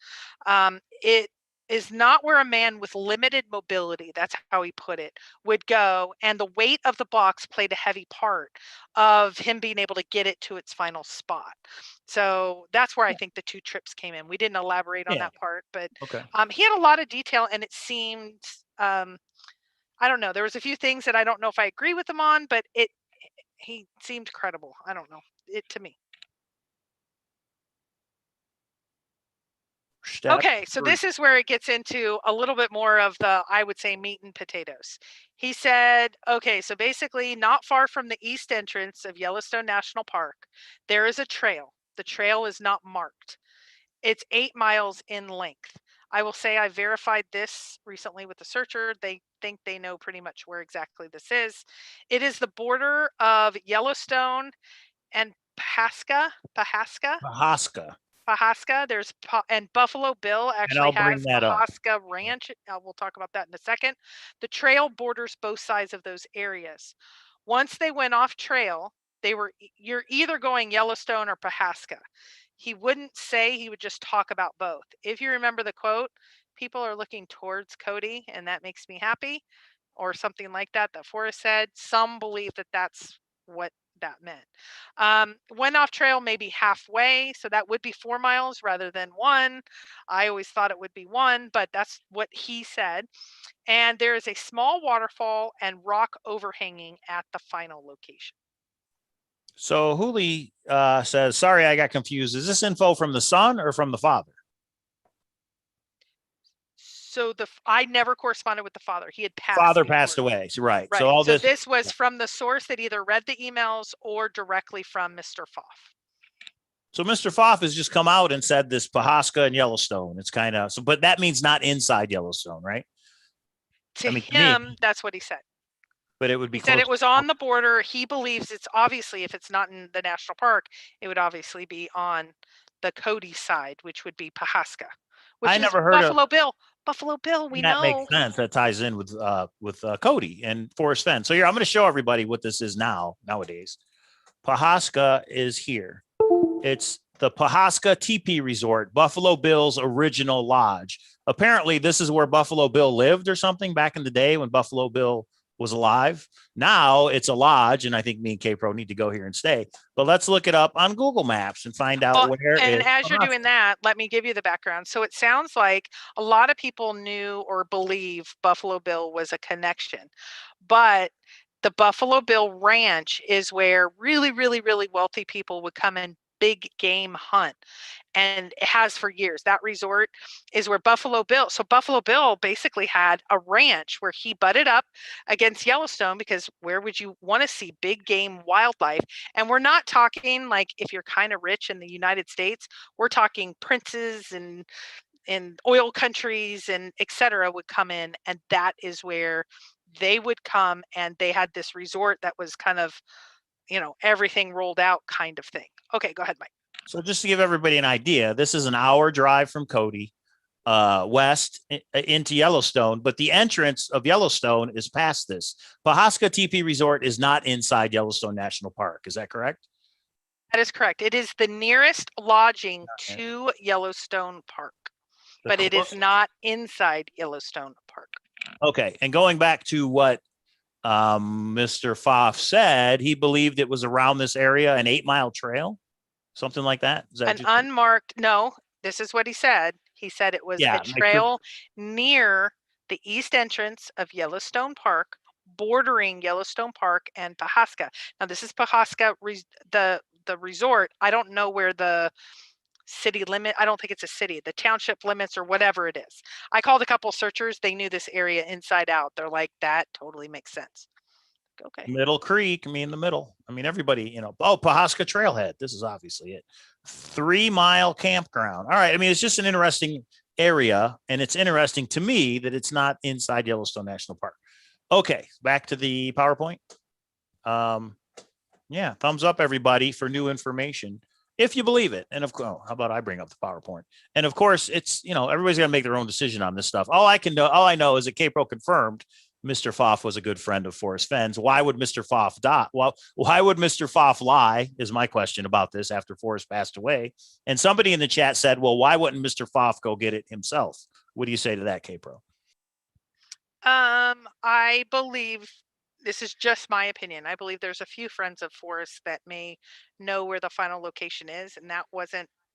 Speaker 3: It is not where a man with limited mobility, that's how he put it, would go. And the weight of the box played a heavy part of him being able to get it to its final spot. So that's where I think the 2 trips came in. We didn't elaborate on that part, but he had a lot of detail and it seemed, I don't know. There was a few things that I don't know if I agree with him on, but he seemed credible. I don't know. To me. Okay, so this is where it gets into a little bit more of the, I would say, meat and potatoes. He said, okay, so basically not far from the east entrance of Yellowstone National Park, there is a trail. The trail is not marked. It's 8 miles in length. I will say I verified this recently with the searcher. They think they know pretty much where exactly this is. It is the border of Yellowstone and Pahaska. There's and Buffalo Bill actually has Pahaska Ranch. We'll talk about that in a second. The trail borders both sides of those areas. Once they went off trail, you're either going Yellowstone or Pahaska. He wouldn't say, he would just talk about both. If you remember the quote, people are looking towards Cody and that makes me happy, or something like that Forrest said. Some believe that that's what that meant. Went off trail maybe halfway, so that would be 4 miles rather than 1. I always thought it would be 1, but that's what he said. And there is a small waterfall and rock overhanging at the final location.
Speaker 1: So Hooley says, sorry, I got confused. Is this info from the son or from the father?
Speaker 3: So I never corresponded with the father. He had passed.
Speaker 1: Father passed away. So, right.
Speaker 3: Right.
Speaker 1: So all this.
Speaker 3: This was from the source that either read the emails or directly from Mr. Foff.
Speaker 1: So Mr. Foff has just come out and said this Pahasca and Yellowstone. It's kind of so, but that means not inside Yellowstone, right?
Speaker 3: To
Speaker 1: me,
Speaker 3: him, that's what he said.
Speaker 1: But it would be
Speaker 3: He said
Speaker 1: close.
Speaker 3: it was on the border. He believes it's obviously, if it's not in the national park, it would obviously be on the Cody side, which would be Pahasca, which
Speaker 1: I
Speaker 3: is
Speaker 1: never heard of
Speaker 3: Buffalo Bill. Buffalo Bill, we
Speaker 1: that.
Speaker 3: know.
Speaker 1: Makes sense. That ties in with Cody and Forrest Fenn. So here, I'm going to show everybody what this is nowadays. Pahasca is here. It's the Pahasca TP Resort, Buffalo Bill's original lodge. Apparently, this is where Buffalo Bill lived or something back in the day when Buffalo Bill was alive. Now it's a lodge, and I think me and Kpro need to go here and stay. But let's look it up on Google Maps and find out where.
Speaker 3: And as you're doing that, let me give you the background. So it sounds like a lot of people knew or believe Buffalo Bill was a connection, but the Buffalo Bill Ranch is where really, really, really wealthy people would come and big game hunt. And it has for years. That resort is where Buffalo Bill. So Buffalo Bill basically had a ranch where he butted up against Yellowstone, because where would you want to see big game wildlife? And we're not talking like if you're kind of rich in the United States, we're talking princes and oil countries and etc. would come in, and that is where they would come, and they had this resort that was kind of, everything rolled out kind of thing. Okay, go ahead, Mike.
Speaker 1: So just to give everybody an idea, this is an hour drive from Cody, west into Yellowstone, but the entrance of Yellowstone is past this. Pahasca TP Resort is not inside Yellowstone National Park. Is that correct?
Speaker 3: That is correct. It is the nearest lodging to Yellowstone Park, but it is not inside Yellowstone Park.
Speaker 1: Okay, and going back to what Mr. Foff said, he believed it was around this area, an 8-mile trail. Something like that? Is that
Speaker 3: an unmarked? No, this is what he said. He said it was a trail near the east entrance of Yellowstone Park, bordering Yellowstone Park and Pahasca. Now, this is Pahasca, the resort. I don't know where the city limit. I don't think it's a city, the township limits or whatever it is. I called a couple searchers. They knew this area inside out. They're like, that totally makes sense. Okay.
Speaker 1: Middle Creek, in the middle. Everybody, Pahasca Trailhead. This is obviously it. 3-mile campground. All right. It's just an interesting area, and it's interesting to me that it's not inside Yellowstone National Park. Okay, back to the PowerPoint. Yeah, thumbs up, everybody, for new information, if you believe it. And of course, how about I bring up the PowerPoint? And of course, it's everybody's got to make their own decision on this stuff. All I know is that Kpro confirmed Mr. Foff was a good friend of Forrest Fenn's. Why would Mr. Foff die? Well, why would Mr. Foff lie is my question about this after Forrest passed away. And somebody in the chat said, well, why wouldn't Mr. Foff go get it himself? What do you say to that, Kpro?
Speaker 3: I believe, this is just my opinion, I believe there's a few friends of Forrest that may know where the final location is, and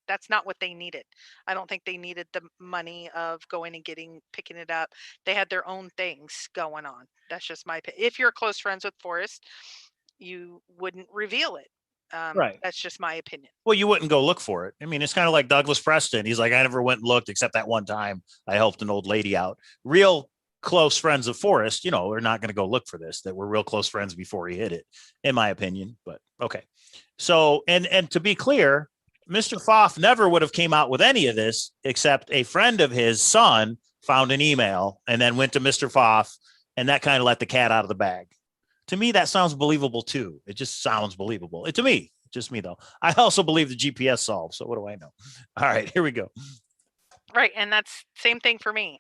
Speaker 3: that's not what they needed. I don't think they needed the money of going and picking it up. They had their own things going on. That's just my opinion. If you're close friends with Forrest, you wouldn't reveal it.
Speaker 1: Right.
Speaker 3: That's just my opinion.
Speaker 1: Well, you wouldn't go look for it. It's kind of like Douglas Preston. He's like, I never went and looked except that one time I helped an old lady out. Real close friends of Forrest, are not going to go look for this, that we're real close friends before he hit it, in my opinion. But okay. So, and to be clear, Mr. Foff never would have came out with any of this except a friend of his son found an email and then went to Mr. Foff, and that kind of let the cat out of the bag. To me, that sounds believable too. It just sounds believable. To me, just me though. I also believe the GPS solves. So what do I know? All right, here we go.
Speaker 3: Right. And that's same thing for me.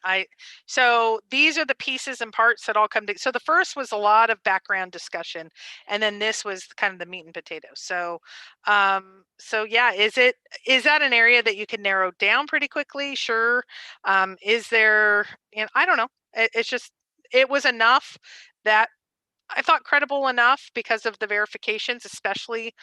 Speaker 3: So these are the pieces and parts that all come together. So the first was a lot of background discussion, and then this was kind of the meat and potatoes. So yeah, is that an area that you can narrow down pretty quickly? Sure. Is there, I don't know. It was enough that I thought credible enough because of the verifications, especially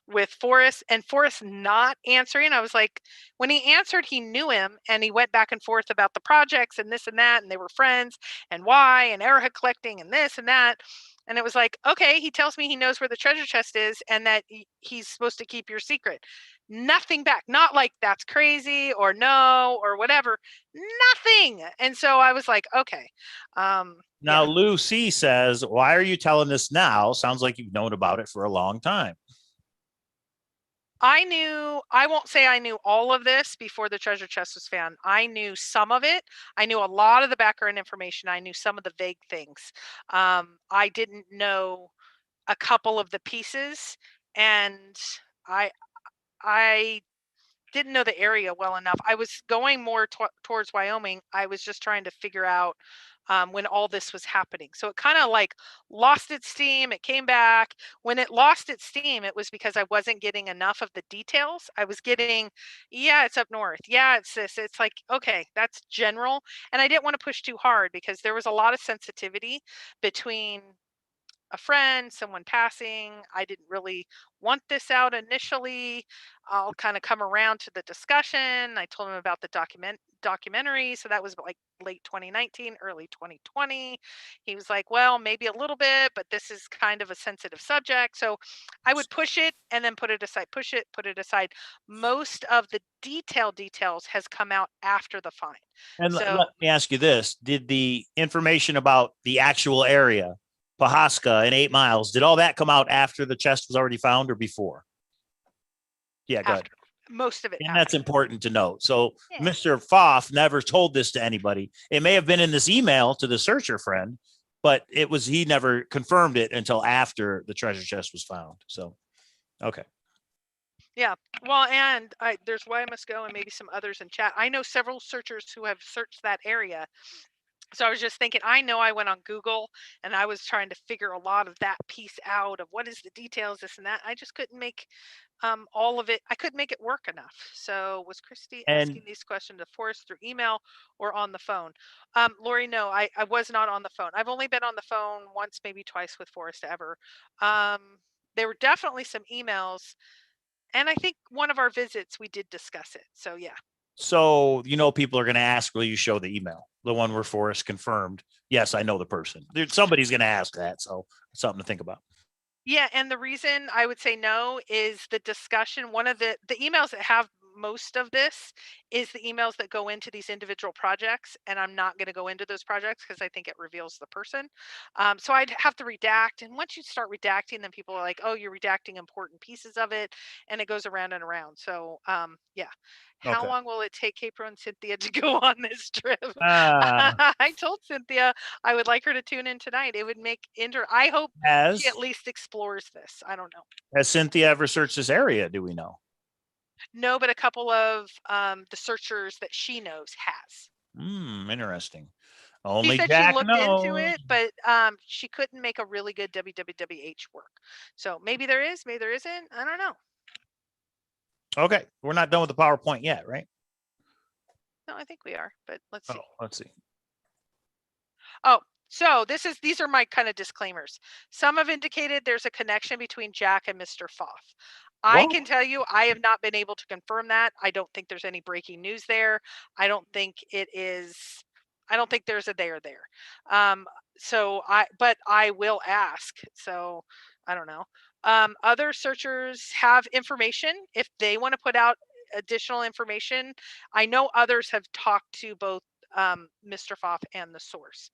Speaker 3: with Forrest, and Forrest not answering. I was like, when he answered, he knew him, and he went back and forth about the projects and this and that, and they were friends, and why, and arrowhead collecting and this and that. And it was like, okay, he tells me he knows where the treasure chest is and that he's supposed to keep your secret. Nothing back. Not like that's crazy or no or whatever. Nothing. And so I was like, okay.
Speaker 1: Now, Lou C says, why are you telling this now? Sounds like you've known about it for a long time.
Speaker 3: I won't say I knew all of this before the treasure chest was found. I knew some of it. I knew a lot of the background information. I knew some of the vague things. I didn't know a couple of the pieces, and I didn't know the area well enough. I was going more towards Wyoming. I was just trying to figure out when all this was happening. So it kind of like lost its steam. It came back. When it lost its steam, it was because I wasn't getting enough of the details. I was getting, yeah, it's up north. Yeah, it's this. It's like, okay, that's general. And I didn't want to push too hard because there was a lot of sensitivity between a friend, someone passing. I didn't really want this out initially. I'll kind of come around to the discussion. I told him about the documentary. So that was like late 2019, early 2020. He was like, well, maybe a little bit, but this is kind of a sensitive subject. So I would push it and then put it aside, push it, put it aside. Most of the details has come out after the find.
Speaker 1: And
Speaker 3: so
Speaker 1: let me ask you this. Did the information about the actual area, Pahaska and 8 Miles, did all that come out after the chest was already found or before? Yeah, go ahead.
Speaker 3: Most of it.
Speaker 1: And that's important to note. So
Speaker 3: Yeah.
Speaker 1: Mr. Foff never told this to anybody. It may have been in this email to the searcher friend, but he never confirmed it until after the treasure chest was found. So, okay.
Speaker 3: Yeah. Well, and there's Why I Must Go and maybe some others in chat. I know several searchers who have searched that area. So I was just thinking, I know I went on Google and I was trying to figure a lot of that piece out of what is the details, this and that. I just couldn't make all of it. I couldn't make it work enough. So was Christy asking these questions to Forrest through email or on the phone? Lori, no, I was not on the phone. I've only been on the phone once, maybe twice with Forrest ever. There were definitely some emails. And I think one of our visits, we did discuss it. So, yeah.
Speaker 1: So, people are going to ask, will you show the email? The one where Forrest confirmed, yes, I know the person. Somebody's going to ask that. So something to think about.
Speaker 3: Yeah. And the reason I would say no is the discussion. One of the emails that have most of this is the emails that go into these individual projects. And I'm not going to go into those projects because I think it reveals the person. So I'd have to redact. And once you start redacting, then people are like, oh, you're redacting important pieces of it. And it goes around and around. So, yeah. How long will it take Kpro and Cynthia to go on this trip? I told Cynthia I would like her to tune in tonight. It would make I hope she at least explores this. I don't know.
Speaker 1: Has Cynthia ever searched this area? Do we know?
Speaker 3: No, but a couple of the searchers that she knows has.
Speaker 1: Interesting. Only
Speaker 3: she said
Speaker 1: Jack
Speaker 3: she looked
Speaker 1: knows.
Speaker 3: into it, but she couldn't make a really good WWWH work. So maybe there is, maybe there isn't. I don't know.
Speaker 1: Okay, we're not done with the PowerPoint yet, right?
Speaker 3: No, I think we are, but let's see.
Speaker 1: Let's see.
Speaker 3: Oh, so these are my kind of disclaimers. Some have indicated there's a connection between Jack and Mr. Foff. I can tell you, I have not been able to confirm that. I don't think there's any breaking news there. I don't think there's a there there. But I will ask. So I don't know. Other searchers have information if they want to put out additional information. I know others have talked to both Mr. Foff and the source.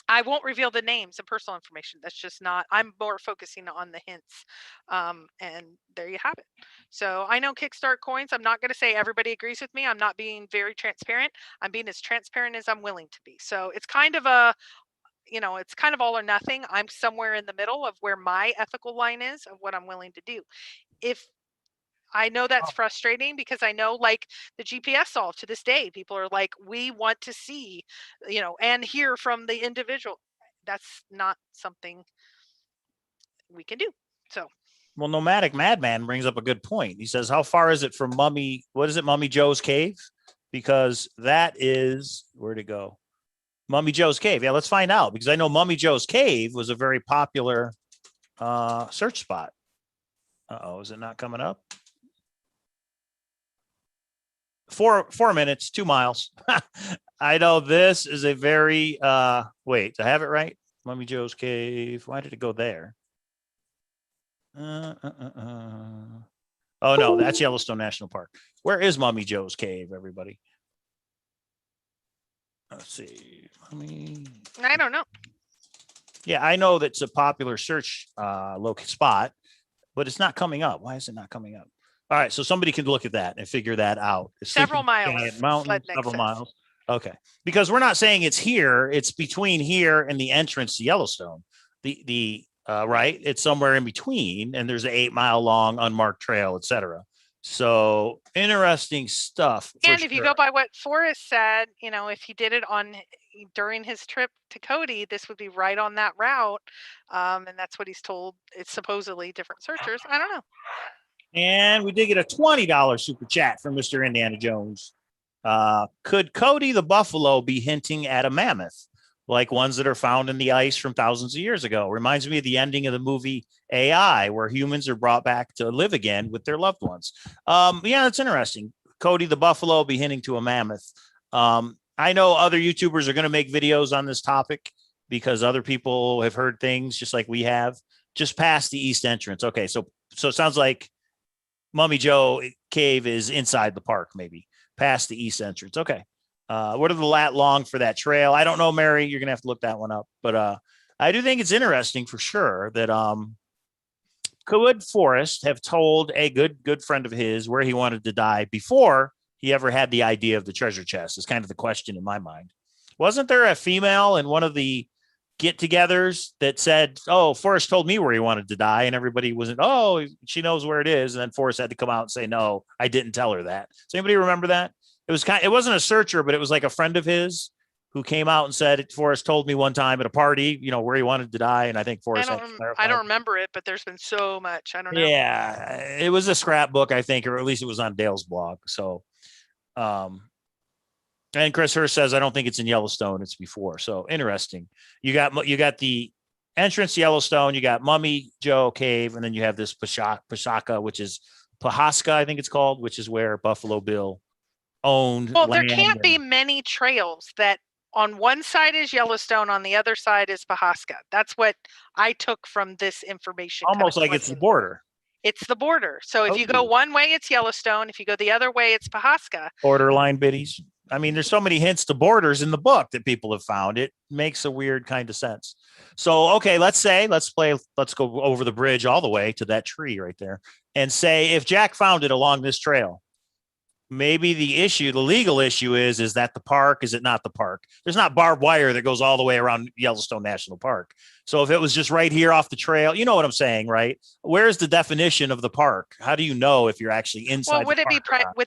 Speaker 3: I won't reveal the names and personal information. That's just not, I'm more focusing on the hints. And there you have it. So I know Kickstart coins. I'm not going to say everybody agrees with me. I'm not being very transparent. I'm being as transparent as I'm willing to be. So it's kind of it's kind of all or nothing. I'm somewhere in the middle of where my ethical line is of what I'm willing to do. If I know that's frustrating because I know like the GPS solve to this day, people are like, we want to see, and hear from the individual. That's not something we can do. So.
Speaker 1: Well, Nomadic Madman brings up a good point. He says, how far is it from Mummy Joe's cave? Because that is, where'd it go? Mummy Joe's cave. Yeah, let's find out because I know Mummy Joe's cave was a very popular search spot. Uh-oh, is it not coming up? 4 minutes, 2 miles. I know this is a very, wait, to have it right. Mummy Joe's cave. Why did it go there? Oh no, that's Yellowstone National Park. Where is Mummy Joe's cave, everybody? Let's see.
Speaker 3: I don't know.
Speaker 1: Yeah, I know that's a popular search spot, but it's not coming up. Why is it not coming up? All right, so somebody can look at that and figure that out. It's
Speaker 3: Several miles.
Speaker 1: Giant mountain,
Speaker 3: Sledneck
Speaker 1: several
Speaker 3: says.
Speaker 1: miles. Okay, because we're not saying it's here. It's between here and the entrance to Yellowstone. Right, it's somewhere in between, and there's an 8-mile long unmarked trail, etc. So interesting stuff.
Speaker 3: And if you go by what Forrest said, if he did it during his trip to Cody, this would be right on that route, and that's what he's told. It's supposedly different searchers. I don't know.
Speaker 1: And we did get a $20 super chat from Mr. Indiana Jones. Could Cody the buffalo be hinting at a mammoth, like ones that are found in the ice from thousands of years ago? Reminds me of the ending of the movie AI, where humans are brought back to live again with their loved ones. Yeah, that's interesting. Cody the buffalo be hinting to a mammoth. I know other YouTubers are going to make videos on this topic because other people have heard things just like we have. Just past the east entrance. Okay, so it sounds like Mummy Joe cave is inside the park, maybe past the east entrance. Okay. What are the lat long for that trail? I don't know, Mary. You're gonna have to look that one up. But I do think it's interesting for sure that could Forrest have told a good friend of his where he wanted to die before he ever had the idea of the treasure chest? Is kind of the question in my mind. Wasn't there a female in one of the get-togethers that said, "Oh, Forrest told me where he wanted to die," and everybody wasn't, "Oh, she knows where it is," and then Forrest had to come out and say, "No, I didn't tell her that." Does anybody remember that? It wasn't a searcher, but it was like a friend of his who came out and said, "Forrest told me one time at a party, where he wanted to die," and I think Forrest.
Speaker 3: I don't remember it, but there's been so much. I don't know.
Speaker 1: Yeah, it was a scrapbook, I think, or at least it was on Dale's blog. So, and Chris Hurst says, "I don't think it's in Yellowstone. It's before." So interesting. You got the entrance to Yellowstone. You got Mummy Joe Cave, and then you have this Pashaka, which is Pahaska, I think it's called, which is where Buffalo Bill owned.
Speaker 3: Well, there can't be many trails that on one side is Yellowstone, on the other side is Pahaska. That's what I took from this information.
Speaker 1: Almost like it's the border.
Speaker 3: It's the border. So if you go one way, it's Yellowstone. If you go the other way, it's Pahaska.
Speaker 1: Borderline biddies. I mean, there's so many hints to borders in the book that people have found. It makes a weird kind of sense. So, okay, let's go over the bridge all the way to that tree right there and say, if Jack found it along this trail, maybe the legal issue is that the park? Is it not the park? There's not barbed wire that goes all the way around Yellowstone National Park. So if it was just right here off the trail, you know what I'm saying, right? Where's the definition of the park? How do you know if you're actually inside?
Speaker 3: Well, would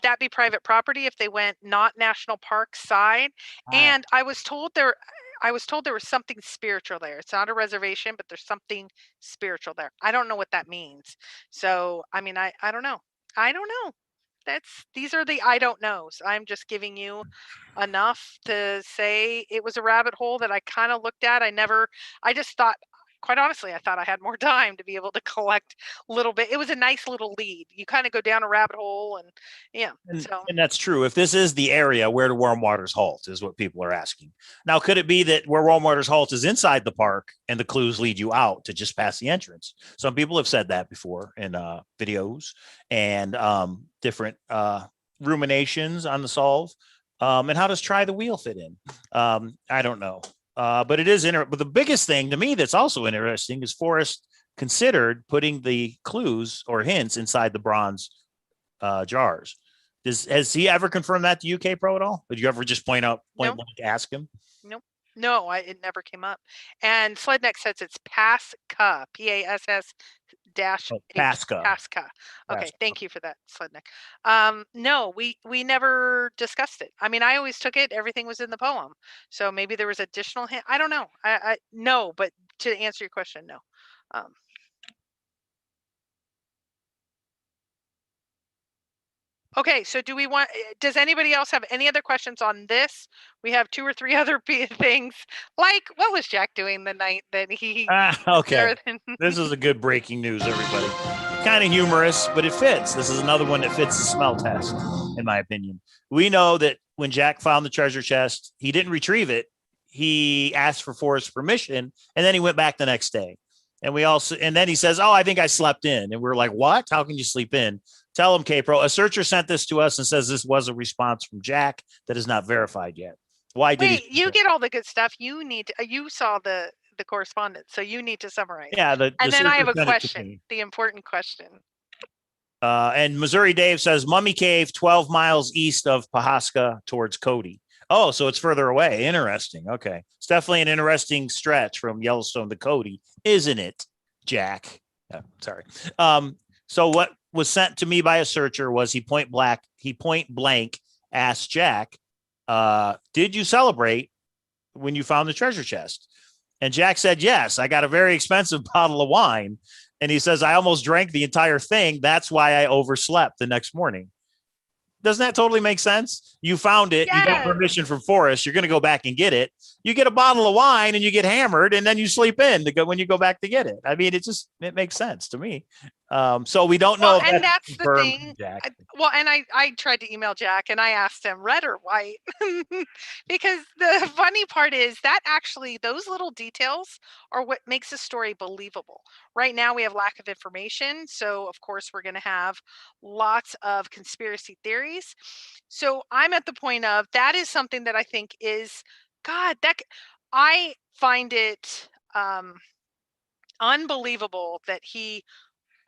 Speaker 3: that be private property if they went not national park side? And I was told there was something spiritual there. It's not a reservation, but there's something spiritual there. I don't know what that means. So, I mean, I don't know. These are the I don't knows. I'm just giving you enough to say it was a rabbit hole that I kind of looked at. I just thought, quite honestly, I thought I had more time to be able to collect a little bit. It was a nice little lead. You kind of go down a rabbit hole and
Speaker 1: and that's true. If this is the area, where do Warm Waters halt is what people are asking. Now, could it be that where Warm Waters halt is inside the park and the clues lead you out to just past the entrance? Some people have said that before in videos and different ruminations on the solve. And how does Try the Wheel fit in? I don't know. But it is but the biggest thing to me that's also interesting is Forrest considered putting the clues or hints inside the bronze jars. Has he ever confirmed that to you, Kpro, at all? Did you ever just point blank ask him?
Speaker 3: Nope. No, it never came up. And Sledneck says it's Pasca, PASS dash
Speaker 1: Pasca.
Speaker 3: Okay, thank you for that, Sledneck. No, we never discussed it. I mean, I always took it, everything was in the poem. So maybe there was additional hint. I don't know. I no, but to answer your question, no. Okay, so does anybody else have any other questions on this? We have 2 or 3 other things. Like, what was Jack doing the night that he...
Speaker 1: Okay, this is a good breaking news, everybody. Kind of humorous, but it fits. This is another one that fits the smell test, in my opinion. We know that when Jack found the treasure chest, he didn't retrieve it. he asked for Forrest's permission, and then he went back the next day. And then he says, "Oh, I think I slept in." And we're like, "What? How can you sleep in?" Tell him, Kpro. A searcher sent this to us and says this was a response from Jack that is not verified yet. Why did
Speaker 3: Wait,
Speaker 1: he?
Speaker 3: you get all the good stuff. You need to, you saw the correspondence, so you need to summarize.
Speaker 1: Yeah,
Speaker 3: and then I have a
Speaker 1: sent it to
Speaker 3: question,
Speaker 1: me.
Speaker 3: the important question.
Speaker 1: And Missouri Dave says Mummy Cave, 12 miles east of Pahaska towards Cody. Oh, so it's further away. Interesting. Okay. It's definitely an interesting stretch from Yellowstone to Cody, isn't it, Jack? Sorry. So what was sent to me by a searcher was he point blank asked Jack, did you celebrate when you found the treasure chest? And Jack said, yes, I got a very expensive bottle of wine. And he says, I almost drank the entire thing. That's why I overslept the next morning. Doesn't that totally make sense? You found it. You got
Speaker 3: Yes.
Speaker 1: permission from Forrest. You're going to go back and get it. You get a bottle of wine and you get hammered and then you sleep in to go when you go back to get it. I mean, it makes sense to me. So we don't know.
Speaker 3: Well, and that's the
Speaker 1: confirmed,
Speaker 3: thing.
Speaker 1: Jack.
Speaker 3: I tried to email Jack and I asked him red or white because the funny part is that actually those little details are what makes a story believable. Right now we have lack of information, so of course we're going to have lots of conspiracy theories. So I'm at the point of that is something that I think is I find it unbelievable that he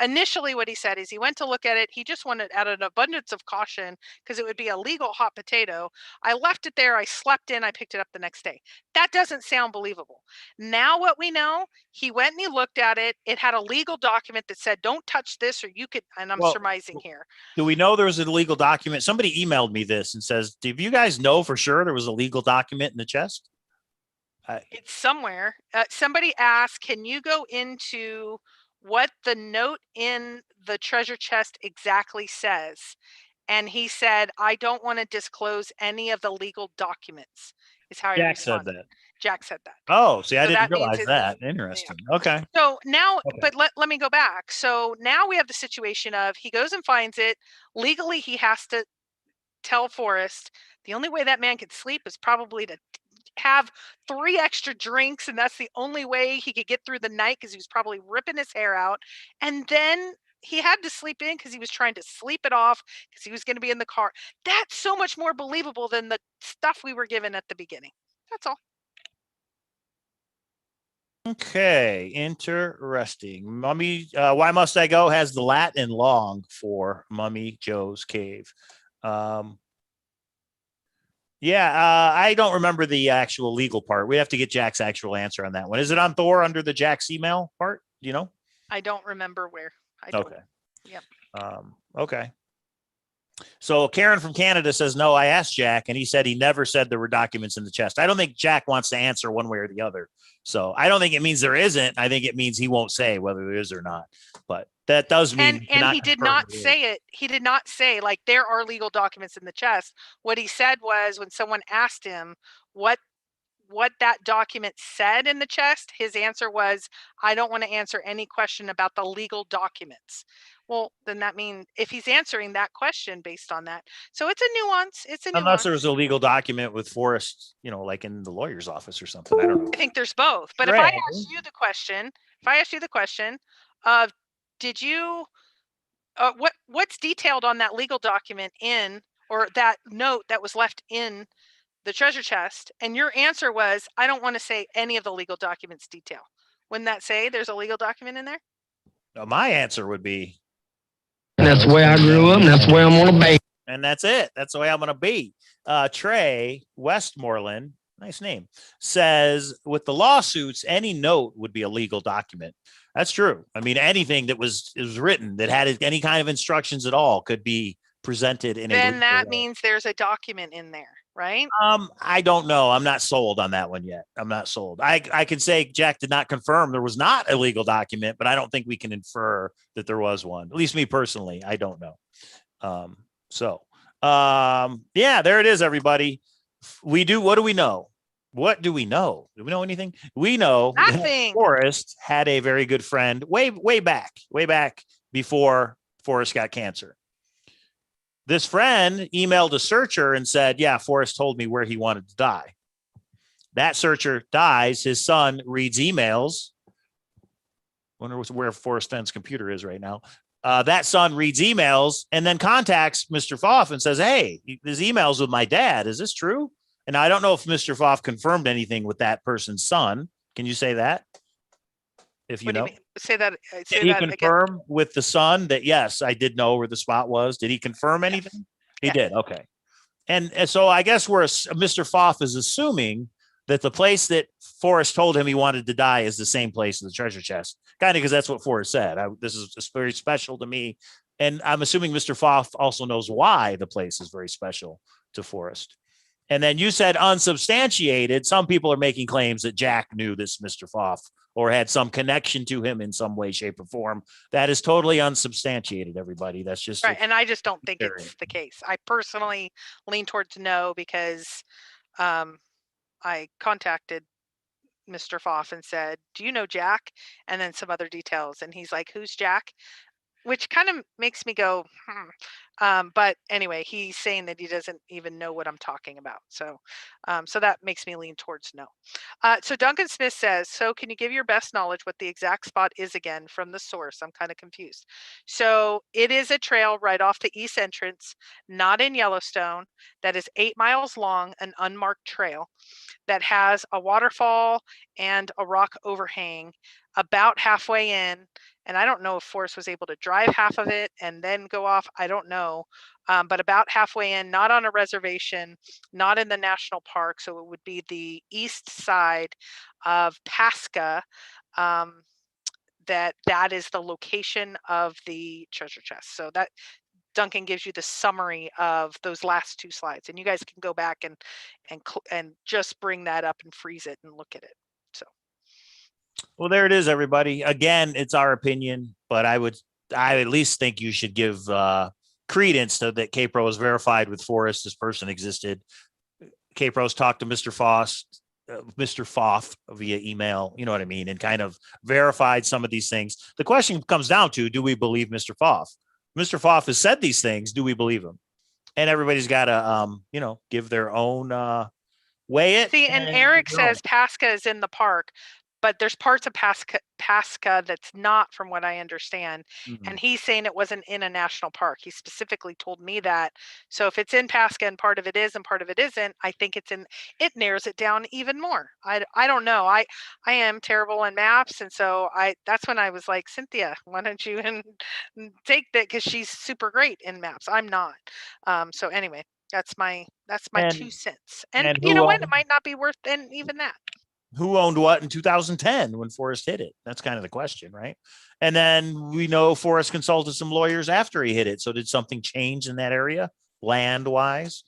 Speaker 3: initially what he said is he went to look at it. He just wanted out of an abundance of caution because it would be a legal hot potato. I left it there. I slept in. I picked it up the next day. That doesn't sound believable. Now what we know, he went and he looked at it. It had a legal document that said, don't touch this or you could, and I'm surmising here.
Speaker 1: Do we know there was a legal document? Somebody emailed me this and says, do you guys know for sure there was a legal document in the chest?
Speaker 3: It's somewhere. Somebody asked, can you go into what the note in the treasure chest exactly says? And he said, I don't want to disclose any of the legal documents, is how he responded.
Speaker 1: Said that.
Speaker 3: Jack said that.
Speaker 1: Oh, see, I
Speaker 3: So
Speaker 1: didn't
Speaker 3: that means
Speaker 1: realize
Speaker 3: it's-
Speaker 1: that. Interesting. Okay.
Speaker 3: So now,
Speaker 1: Okay.
Speaker 3: but let me go back. So now we have the situation of he goes and finds it. Legally, he has to tell Forrest the only way that man could sleep is probably to have 3 extra drinks, and that's the only way he could get through the night because he was probably ripping his hair out. And then he had to sleep in because he was trying to sleep it off because he was going to be in the car. That's so much more believable than the stuff we were given at the beginning. That's all.
Speaker 1: Okay, interesting. Mummy, Why Must I Go has the Latin long for Mummy Joe's Cave. I don't remember the actual legal part. We have to get Jack's actual answer on that one. Is it on Thor under the Jack's email part? Do you know?
Speaker 3: I don't remember where. I don't.
Speaker 1: Okay.
Speaker 3: Yep.
Speaker 1: Okay. So Karen from Canada says, no, I asked Jack and he said he never said there were documents in the chest. I don't think Jack wants to answer one way or the other. So I don't think it means there isn't. I think it means he won't say whether there is or not. But that does mean.
Speaker 3: And he did not say it. He did not say like there are legal documents in the chest. What he said was when someone asked him what that document said in the chest, his answer was, I don't want to answer any question about the legal documents. Well, then that means if he's answering that question based on that. So it's a nuance.
Speaker 1: Unless there was a legal document with Forrest, like in the lawyer's office or something. I don't know.
Speaker 3: I think there's both. But if I ask you the question of did you what's detailed on that legal document or that note that was left in the treasure chest, and your answer was, I don't want to say any of the legal documents detail. Wouldn't that say there's a legal document in there?
Speaker 1: No, my answer would be.
Speaker 5: That's the way I grew up, and that's the way I'm gonna be.
Speaker 1: And that's it. That's the way I'm going to be. Trey Westmoreland, nice name, says with the lawsuits, any note would be a legal document. That's true. I mean, anything that was written that had any kind of instructions at all could be presented in
Speaker 3: then that means there's a document in there, right?
Speaker 1: I don't know. I'm not sold on that one yet. I'm not sold. I can say Jack did not confirm there was not a legal document, but I don't think we can infer that there was one. At least me personally, I don't know. There it is, everybody. What do we know? What do we know? Do we know anything? We know
Speaker 3: nothing.
Speaker 1: Forrest had a very good friend way back before Forrest got cancer. This friend emailed a searcher and said, yeah, Forrest told me where he wanted to die. That searcher dies. His son reads emails. Wonder where Forrest Fenn's computer is right now. That son reads emails and then contacts Mr. Foff and says, "Hey, there's emails with my dad. Is this true?" And I don't know if Mr. Foff confirmed anything with that person's son. Can you say that? If you
Speaker 3: What do
Speaker 1: know,
Speaker 3: you mean? Say that. Say
Speaker 1: did he
Speaker 3: that again.
Speaker 1: confirm with the son that yes, I did know where the spot was? Did he confirm anything? He
Speaker 3: Yes.
Speaker 1: did. Okay. And so I guess Mr. Foff is assuming that the place that Forrest told him he wanted to die is the same place as the treasure chest, kind of because that's what Forrest said. This is very special to me. And I'm assuming Mr. Foff also knows why the place is very special to Forrest. And then you said unsubstantiated. Some people are making claims that Jack knew this Mr. Foff or had some connection to him in some way, shape, or form. That is totally unsubstantiated, everybody. That's just
Speaker 3: Right. And I just don't think
Speaker 1: theory.
Speaker 3: it's the case. I personally lean towards no because I contacted Mr. Foff and said, "Do you know Jack?" And then some other details. And he's like, "Who's Jack?" Which kind of makes me go, but anyway, he's saying that he doesn't even know what I'm talking about. So that makes me lean towards no. So Duncan Smith says, "So can you give your best knowledge what the exact spot is again from the source? I'm kind of confused." So it is a trail right off the east entrance, not in Yellowstone, that is 8 miles long, an unmarked trail that has a waterfall and a rock overhang about halfway in. And I don't know if Forrest was able to drive half of it and then go off. I don't know. But about halfway in, not on a reservation, not in the national park. So it would be the east side of Pasca. That is the location of the treasure chest. So that Duncan gives you the summary of those last 2 slides, and you guys can go back and just bring that up and freeze it and look at it. So.
Speaker 1: Well, there it is, everybody. Again, it's our opinion, but I at least think you should give credence to that Kpro is verified with Forrest. This person existed. Kpro's talked to Mr. Foff via email, you know what I mean, and kind of verified some of these things. The question comes down to, do we believe Mr. Foff? Mr. Foff has said these things. Do we believe him? And everybody's got to, give their own weigh it.
Speaker 3: See, and Eric says Pasca is in the park, but there's parts of Pasca that's not, from what I understand.
Speaker 1: Mm-hmm.
Speaker 3: And he's saying it wasn't in a national park. He specifically told me that. So if it's in Pasca and part of it is and part of it isn't, I think it narrows it down even more. I don't know. I am terrible in maps. And so that's when I was like, Cynthia, why don't you take that? Because she's super great in maps. I'm not. So anyway, that's my 2 cents. And you know what? It might not be worth even that.
Speaker 1: Who owned what in 2010 when Forrest hit it? That's kind of the question, right? And then we know Forrest consulted some lawyers after he hit it. So did something change in that area land wise?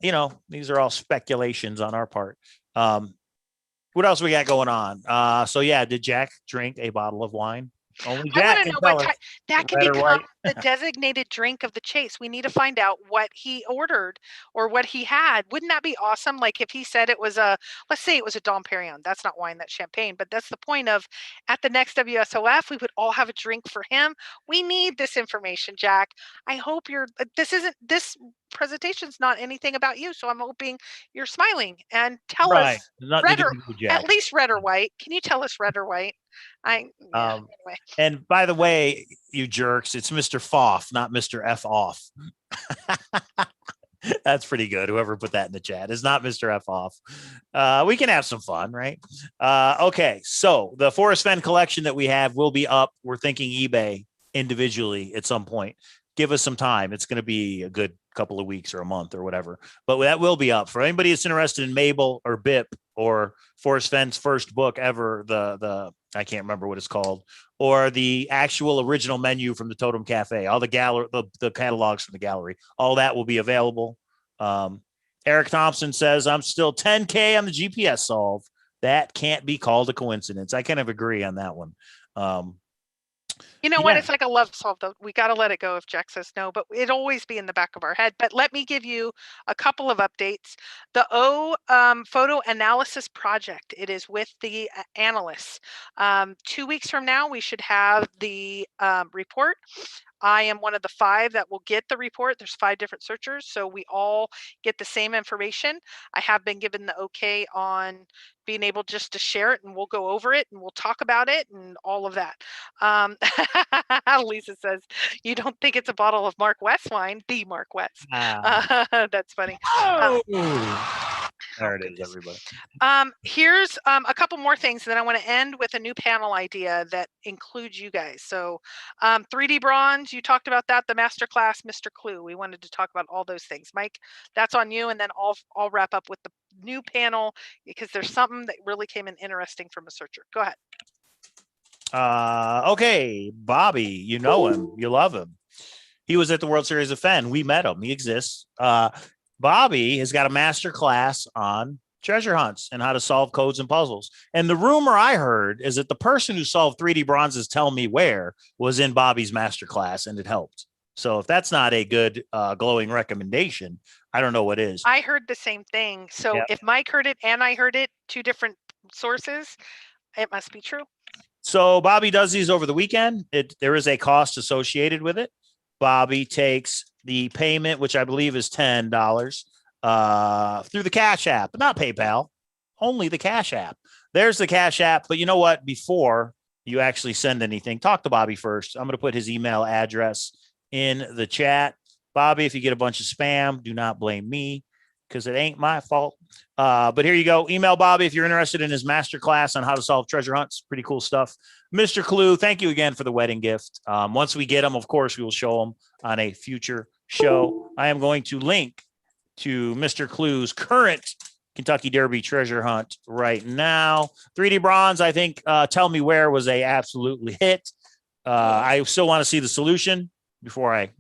Speaker 1: These are all speculations on our part. What else we got going on? So yeah, did Jack drink a bottle of wine? Only Jack can tell us.
Speaker 3: That can become the designated drink of the chase. We need to find out what he ordered or what he had. Wouldn't that be awesome? Like if he said it was let's say it was a Dom Perignon. That's not wine, that's champagne. But that's the point of, at the next WSOF, we would all have a drink for him. We need this information, Jack. I hope this presentation's not anything about you. So I'm hoping you're smiling and tell us at least red or white. Can you tell us red or white? Anyway.
Speaker 1: And by the way, you jerks, it's Mr. Foff, not Mr. F off. That's pretty good. Whoever put that in the chat is not Mr. F off. We can have some fun, right? Okay. So the Forrest Fenn collection that we have will be up. We're thinking eBay individually at some point. Give us some time. It's going to be a good couple of weeks or a month or whatever, but that will be up for anybody that's interested in Mabel or BIP or Forrest Fenn's first book ever. The I can't remember what it's called, or the actual original menu from the Totem Cafe, all the gallery, the catalogs from the gallery, all that will be available. Eric Thompson says, I'm still 10K on the GPS solve. That can't be called a coincidence. I kind of agree on that one.
Speaker 3: You know what? It's like a love solve, though. We got to let it go if Jack says no, but it'll always be in the back of our head. But let me give you a couple of updates. The photo analysis project, it is with the analysts. 2 weeks from now, we should have the report. I am one of the 5 that will get the report. There's 5 different searchers, so we all get the same information. I have been given the okay on being able just to share it, and we'll go over it and we'll talk about it and all of that. Lisa says, you don't think it's a bottle of Mark West wine? The Mark West. That's funny.
Speaker 1: Oh,
Speaker 3: Oh,
Speaker 1: there it is,
Speaker 3: goodness.
Speaker 1: everybody.
Speaker 3: Here's a couple more things, and then I want to end with a new panel idea that includes you guys. So 3D bronze, you talked about that, the masterclass, Mr. Clue. We wanted to talk about all those things. Mike, that's on you, and then I'll wrap up with the new panel because there's something that really came in interesting from a searcher. Go ahead.
Speaker 1: Okay, Bobby, you know him, you love him. He was at the World Series of Fenn. We met him. He exists. Bobby has got a master class on treasure hunts and how to solve codes and puzzles. And the rumor I heard is that the person who solved 3D bronzes Tell Me Where was in Bobby's master class, and it helped. So if that's not a good glowing recommendation, I don't know what is.
Speaker 3: I heard the same thing. So
Speaker 1: Yeah.
Speaker 3: if Mike heard it and I heard it, 2 different sources, it must be true.
Speaker 1: So Bobby does these over the weekend. There is a cost associated with it. Bobby takes the payment, which I believe is $10, through the Cash App, but not PayPal, only the Cash App. There's the Cash App. But you know what? Before you actually send anything, talk to Bobby first. I'm going to put his email address in the chat. Bobby, if you get a bunch of spam, do not blame me because it ain't my fault. But here you go. Email Bobby if you're interested in his masterclass on how to solve treasure hunts. Pretty cool stuff. Mr. Clue, thank you again for the wedding gift. Once we get them, of course, we will show them on a future show. I am going to link to Mr. Clue's current Kentucky Derby treasure hunt right now. 3D bronze, I think Tell Me Where was a absolutely hit. I still want to see the solution before I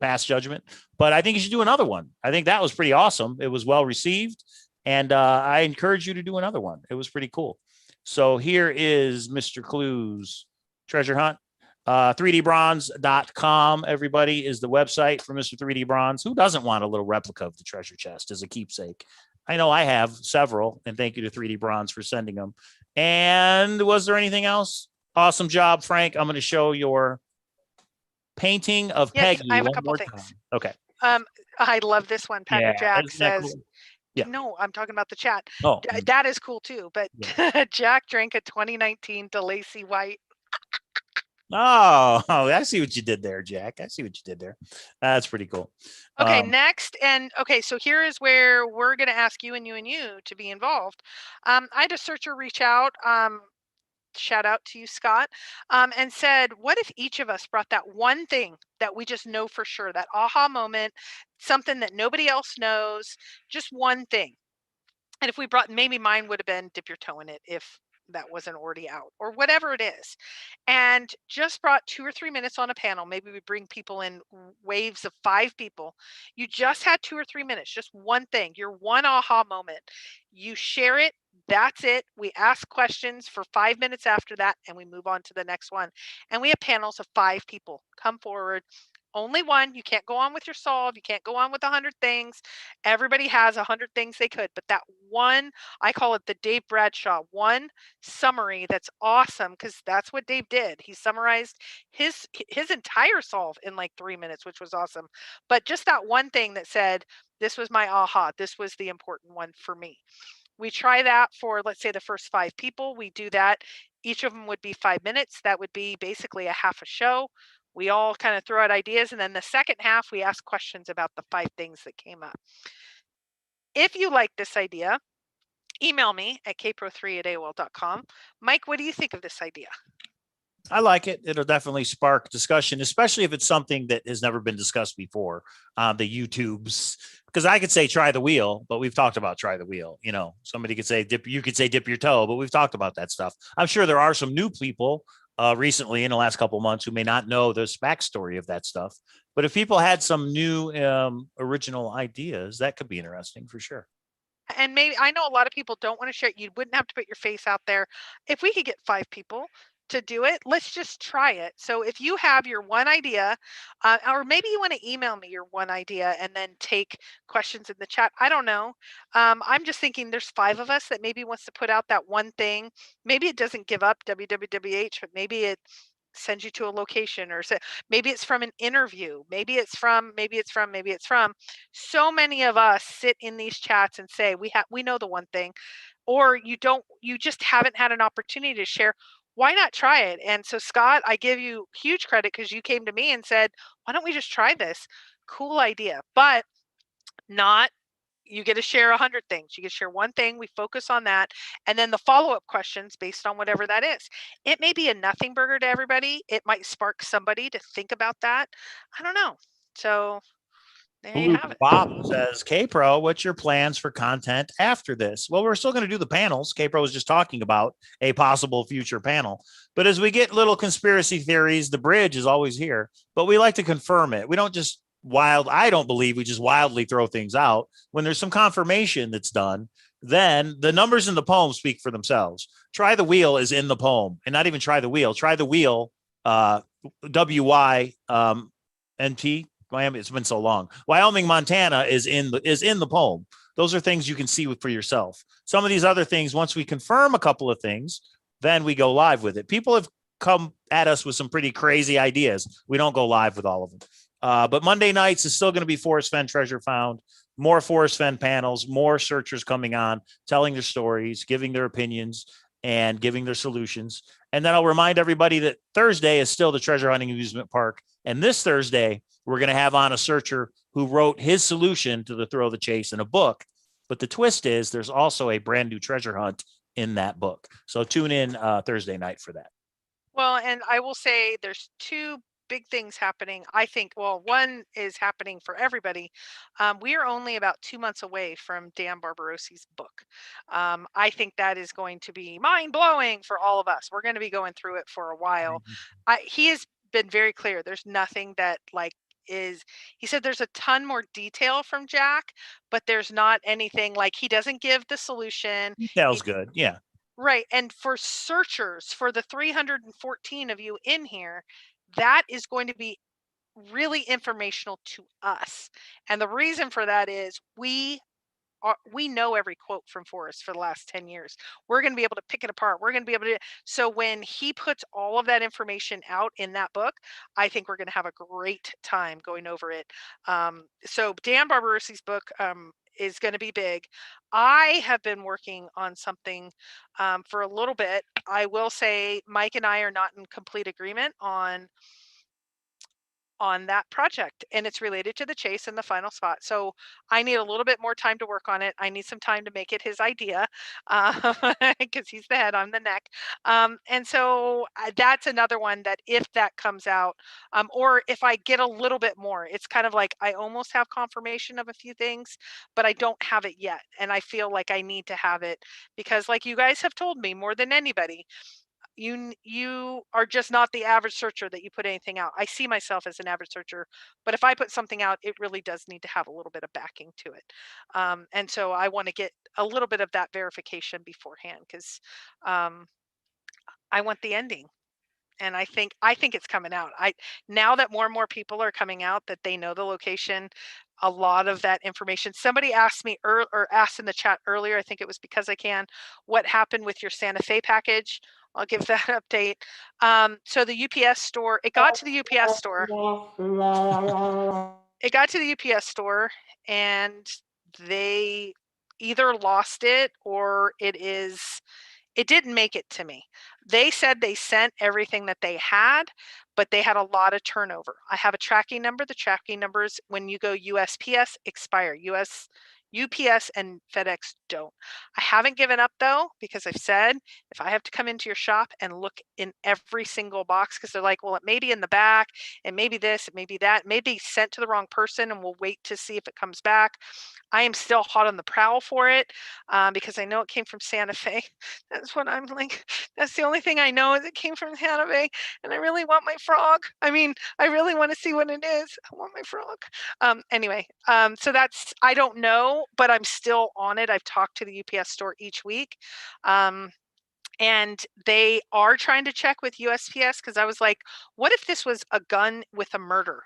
Speaker 1: pass judgment, but I think you should do another one. I think that was pretty awesome. It was well received, and I encourage you to do another one. It was pretty cool. So here is Mr. Clue's treasure hunt. 3dbronze.com, everybody, is the website for Mr. 3D Bronze. Who doesn't want a little replica of the treasure chest as a keepsake? I know I have several, and thank you to 3D Bronze for sending them. And was there anything else? Awesome job, Frank. I'm going to show your painting of
Speaker 3: Yes,
Speaker 1: Peggy
Speaker 3: I have a
Speaker 1: one
Speaker 3: couple
Speaker 1: more
Speaker 3: things.
Speaker 1: time. Okay.
Speaker 3: I love this one. Packer Jack
Speaker 1: isn't that
Speaker 3: says,
Speaker 1: cool? Yeah.
Speaker 3: no, I'm talking about the chat.
Speaker 1: Oh,
Speaker 3: That is cool too. But Jack drank a 2019 DeLacy White.
Speaker 1: oh, I see what you did there, Jack. I see what you did there. That's pretty cool.
Speaker 3: Okay, next. And okay, so here is where we're going to ask you and you and you to be involved. I had a searcher reach out. Shout out to you, Scott, and said, what if each of us brought that one thing that we just know for sure, that aha moment, something that nobody else knows, just one thing. And if we brought, maybe mine would have been dip your toe in it if that wasn't already out, or whatever it is, and just brought 2 or 3 minutes on a panel. Maybe we bring people in waves of 5 people. You just had 2 or 3 minutes, just one thing, your one aha moment. You share it. That's it. We ask questions for 5 minutes after that, and we move on to the next one. And we have panels of 5 people come forward. Only one. You can't go on with your solve. You can't go on with 100 things. Everybody has 100 things they could, but that one, I call it the Dave Bradshaw one summary. That's awesome because that's what Dave did. He summarized his entire solve in like 3 minutes, which was awesome. But just that one thing that said, this was my aha. This was the important one for me. We try that for, let's say, the first 5 people. We do that. Each of them would be 5 minutes. That would be basically a half a show. We all kind of throw out ideas, and then the second half, we ask questions about the 5 things that came up. If you like this idea, email me at kpro3@aol.com. Mike, what do you think of this idea?
Speaker 1: I like it. It'll definitely spark discussion, especially if it's something that has never been discussed before on the YouTubes. Because I could say try the wheel, but we've talked about try the wheel. You know, somebody could say dip. You could say dip your toe, but we've talked about that stuff. I'm sure there are some new people recently in the last couple of months who may not know the backstory of that stuff. But if people had some new original ideas, that could be interesting for sure.
Speaker 3: And maybe, I know a lot of people don't want to share it. You wouldn't have to put your face out there. If we could get 5 people to do it, let's just try it. So if you have your one idea, or maybe you want to email me your one idea and then take questions in the chat. I don't know. I'm just thinking there's 5 of us that maybe wants to put out that one thing. Maybe it doesn't give up WWWH, but maybe it sends you to a location, or maybe it's from an interview, maybe it's from. So many of us sit in these chats and say we know the one thing, or you just haven't had an opportunity to share. Why not try it? And so, Scott, I give you huge credit because you came to me and said, why don't we just try this? Cool idea. But not, you get to share 100 things. You get to share one thing. We focus on that. And then the follow-up questions based on whatever that is. It may be a nothing burger to everybody. It might spark somebody to think about that. I don't know. So there you have it.
Speaker 1: Bob says, Kpro, what's your plans for content after this? Well, we're still going to do the panels. Kpro was just talking about a possible future panel. But as we get little conspiracy theories, the bridge is always here. But we like to confirm it. We don't just I don't believe we just wildly throw things out. When there's some confirmation that's done, then the numbers in the poem speak for themselves. Try the wheel is in the poem, and not even try the wheel. Try the wheel, WY NT. Miami, it's been so long. Wyoming, Montana is in the poem. Those are things you can see for yourself. Some of these other things, once we confirm a couple of things, then we go live with it. People have come at us with some pretty crazy ideas. We don't go live with all of them. But Monday nights is still going to be Forrest Fenn Treasure Found, more Forrest Fenn panels, more searchers coming on, telling their stories, giving their opinions, and giving their solutions. And then I'll remind everybody that Thursday is still the Treasure Hunting Amusement Park. And this Thursday, we're going to have on a searcher who wrote his solution to the thrill of the chase in a book. But the twist is there's also a brand new treasure hunt in that book. So tune in Thursday night for that.
Speaker 3: Well, and I will say there's two big things happening. I think, well, one is happening for everybody. We are only about 2 months away from Dan Barbarosi's book. I think that is going to be mind blowing for all of us. We're going to be going through it for a while. He has been very clear. There's nothing that he said there's a ton more detail from Jack, but there's not anything he doesn't give the solution.
Speaker 1: Detail's good. Yeah.
Speaker 3: Right. And for searchers, for the 314 of you in here, that is going to be really informational to us. And the reason for that is we know every quote from Forrest for the last 10 years. We're going to be able to pick it apart. We're going to be able to. So when he puts all of that information out in that book, I think we're going to have a great time going over it. So Dan Barbarosi's book is going to be big. I have been working on something for a little bit. I will say Mike and I are not in complete agreement on that project, and it's related to the chase and the final spot. So I need a little bit more time to work on it. I need some time to make it his idea because he's the head, I'm the neck. And so that's another one that if that comes out, or if I get a little bit more, it's kind of like I almost have confirmation of a few things, but I don't have it yet. And I feel like I need to have it because like you guys have told me more than anybody, you are just not the average searcher that you put anything out. I see myself as an average searcher, but if I put something out, it really does need to have a little bit of backing to it. And so I want to get a little bit of that verification beforehand because I want the ending. And I think it's coming out. Now that more and more people are coming out that they know the location, a lot of that information. Somebody asked me or asked in the chat earlier, I think it was because I can, what happened with your Santa Fe package? I'll give that update. So the UPS store, it got to the UPS store. It got to the UPS store and they either lost it or it didn't make it to me. They said they sent everything that they had, but they had a lot of turnover. I have a tracking number. The tracking numbers, when you go USPS, expire. UPS and FedEx don't. I haven't given up though, because I've said if I have to come into your shop and look in every single box, because they're like, well, it may be in the back, it may be this, it may be that, it may be sent to the wrong person, and we'll wait to see if it comes back. I am still hot on the prowl for it because I know it came from Santa Fe. That's what I'm like. That's the only thing I know is it came from Santa Fe, and I really want my frog. I mean, I really want to see what it is. I want my frog. Anyway, so that's, I don't know, but I'm still on it. I've talked to the UPS store each week. And they are trying to check with USPS because I was like, what if this was a gun with a murder?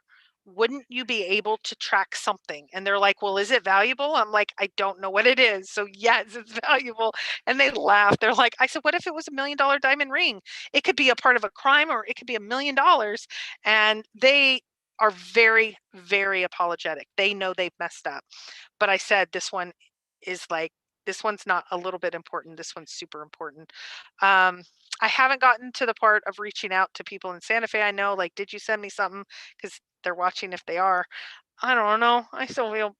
Speaker 3: wouldn't you be able to track something? And they're like, well, is it valuable? I'm like, I don't know what it is. So yes, it's valuable. And they laugh. They're like, I said, what if it was $1 million diamond ring? It could be a part of a crime, or it could be $1 million. And they are very, very apologetic. They know they've messed up. But I said, this one's not a little bit important. This one's super important. I haven't gotten to the part of reaching out to people in Santa Fe. I know, like, did you send me something? Because they're watching. If they are, I don't know. I still feel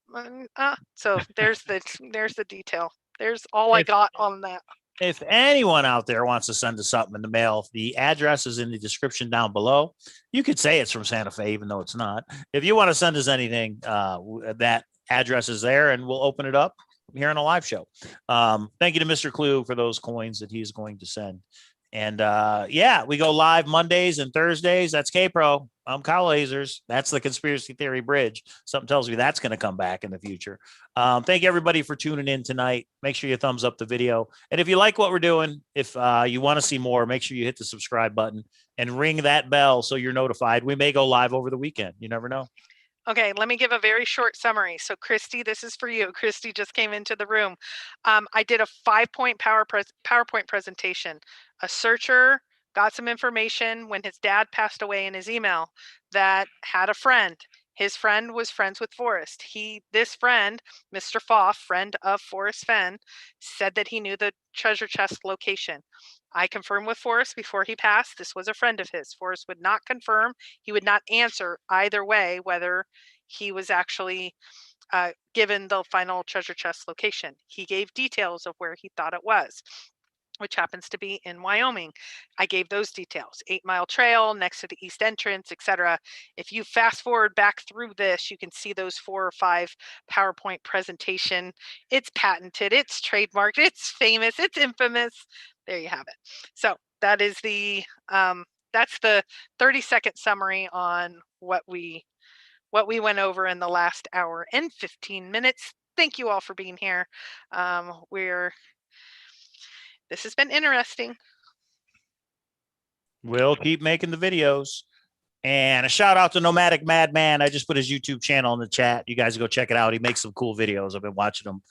Speaker 3: so there's the detail. There's all I got on that.
Speaker 1: If anyone out there wants to send us something in the mail, the address is in the description down below. You could say it's from Santa Fe, even though it's not. If you want to send us anything, that address is there, and we'll open it up here on a live show. Thank you to Mr. Clue for those coins that he's going to send. And yeah, we go live Mondays and Thursdays. That's Kpro. I'm Cowlazars. That's the Conspiracy Theory Bridge. Something tells me that's going to come back in the future. Thank you, everybody, for tuning in tonight. Make sure you thumbs up the video. And if you like what we're doing, if you want to see more, make sure you hit the subscribe button and ring that bell so you're notified. We may go live over the weekend. You never know.
Speaker 3: Okay, let me give a very short summary. So Christy, this is for you. Christy just came into the room. I did a 5-point PowerPoint presentation. A searcher got some information when his dad passed away in his email that had a friend. His friend was friends with Forrest. This friend, Mr. Foff, friend of Forrest Fenn, said that he knew the treasure chest location. I confirmed with Forrest before he passed. This was a friend of his. Forrest would not confirm. He would not answer either way whether he was actually given the final treasure chest location. He gave details of where he thought it was, which happens to be in Wyoming. I gave those details: 8-mile trail next to the east entrance, etc. If you fast forward back through this, you can see those 4 or 5 PowerPoint presentation. It's patented, it's trademarked, it's famous, it's infamous. There you have it. So that is that's the 30-second summary on what we went over in the last hour and 15 minutes. Thank you all for being here. This has been interesting.
Speaker 1: We'll keep making the videos. And a shout out to Nomadic Madman. I just put his YouTube channel in the chat. You guys go check it out. He makes some cool videos. I've been watching them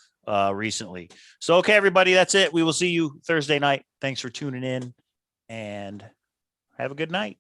Speaker 1: recently. So, okay, everybody, that's it. We will see you Thursday night. Thanks for tuning in, and have a good night.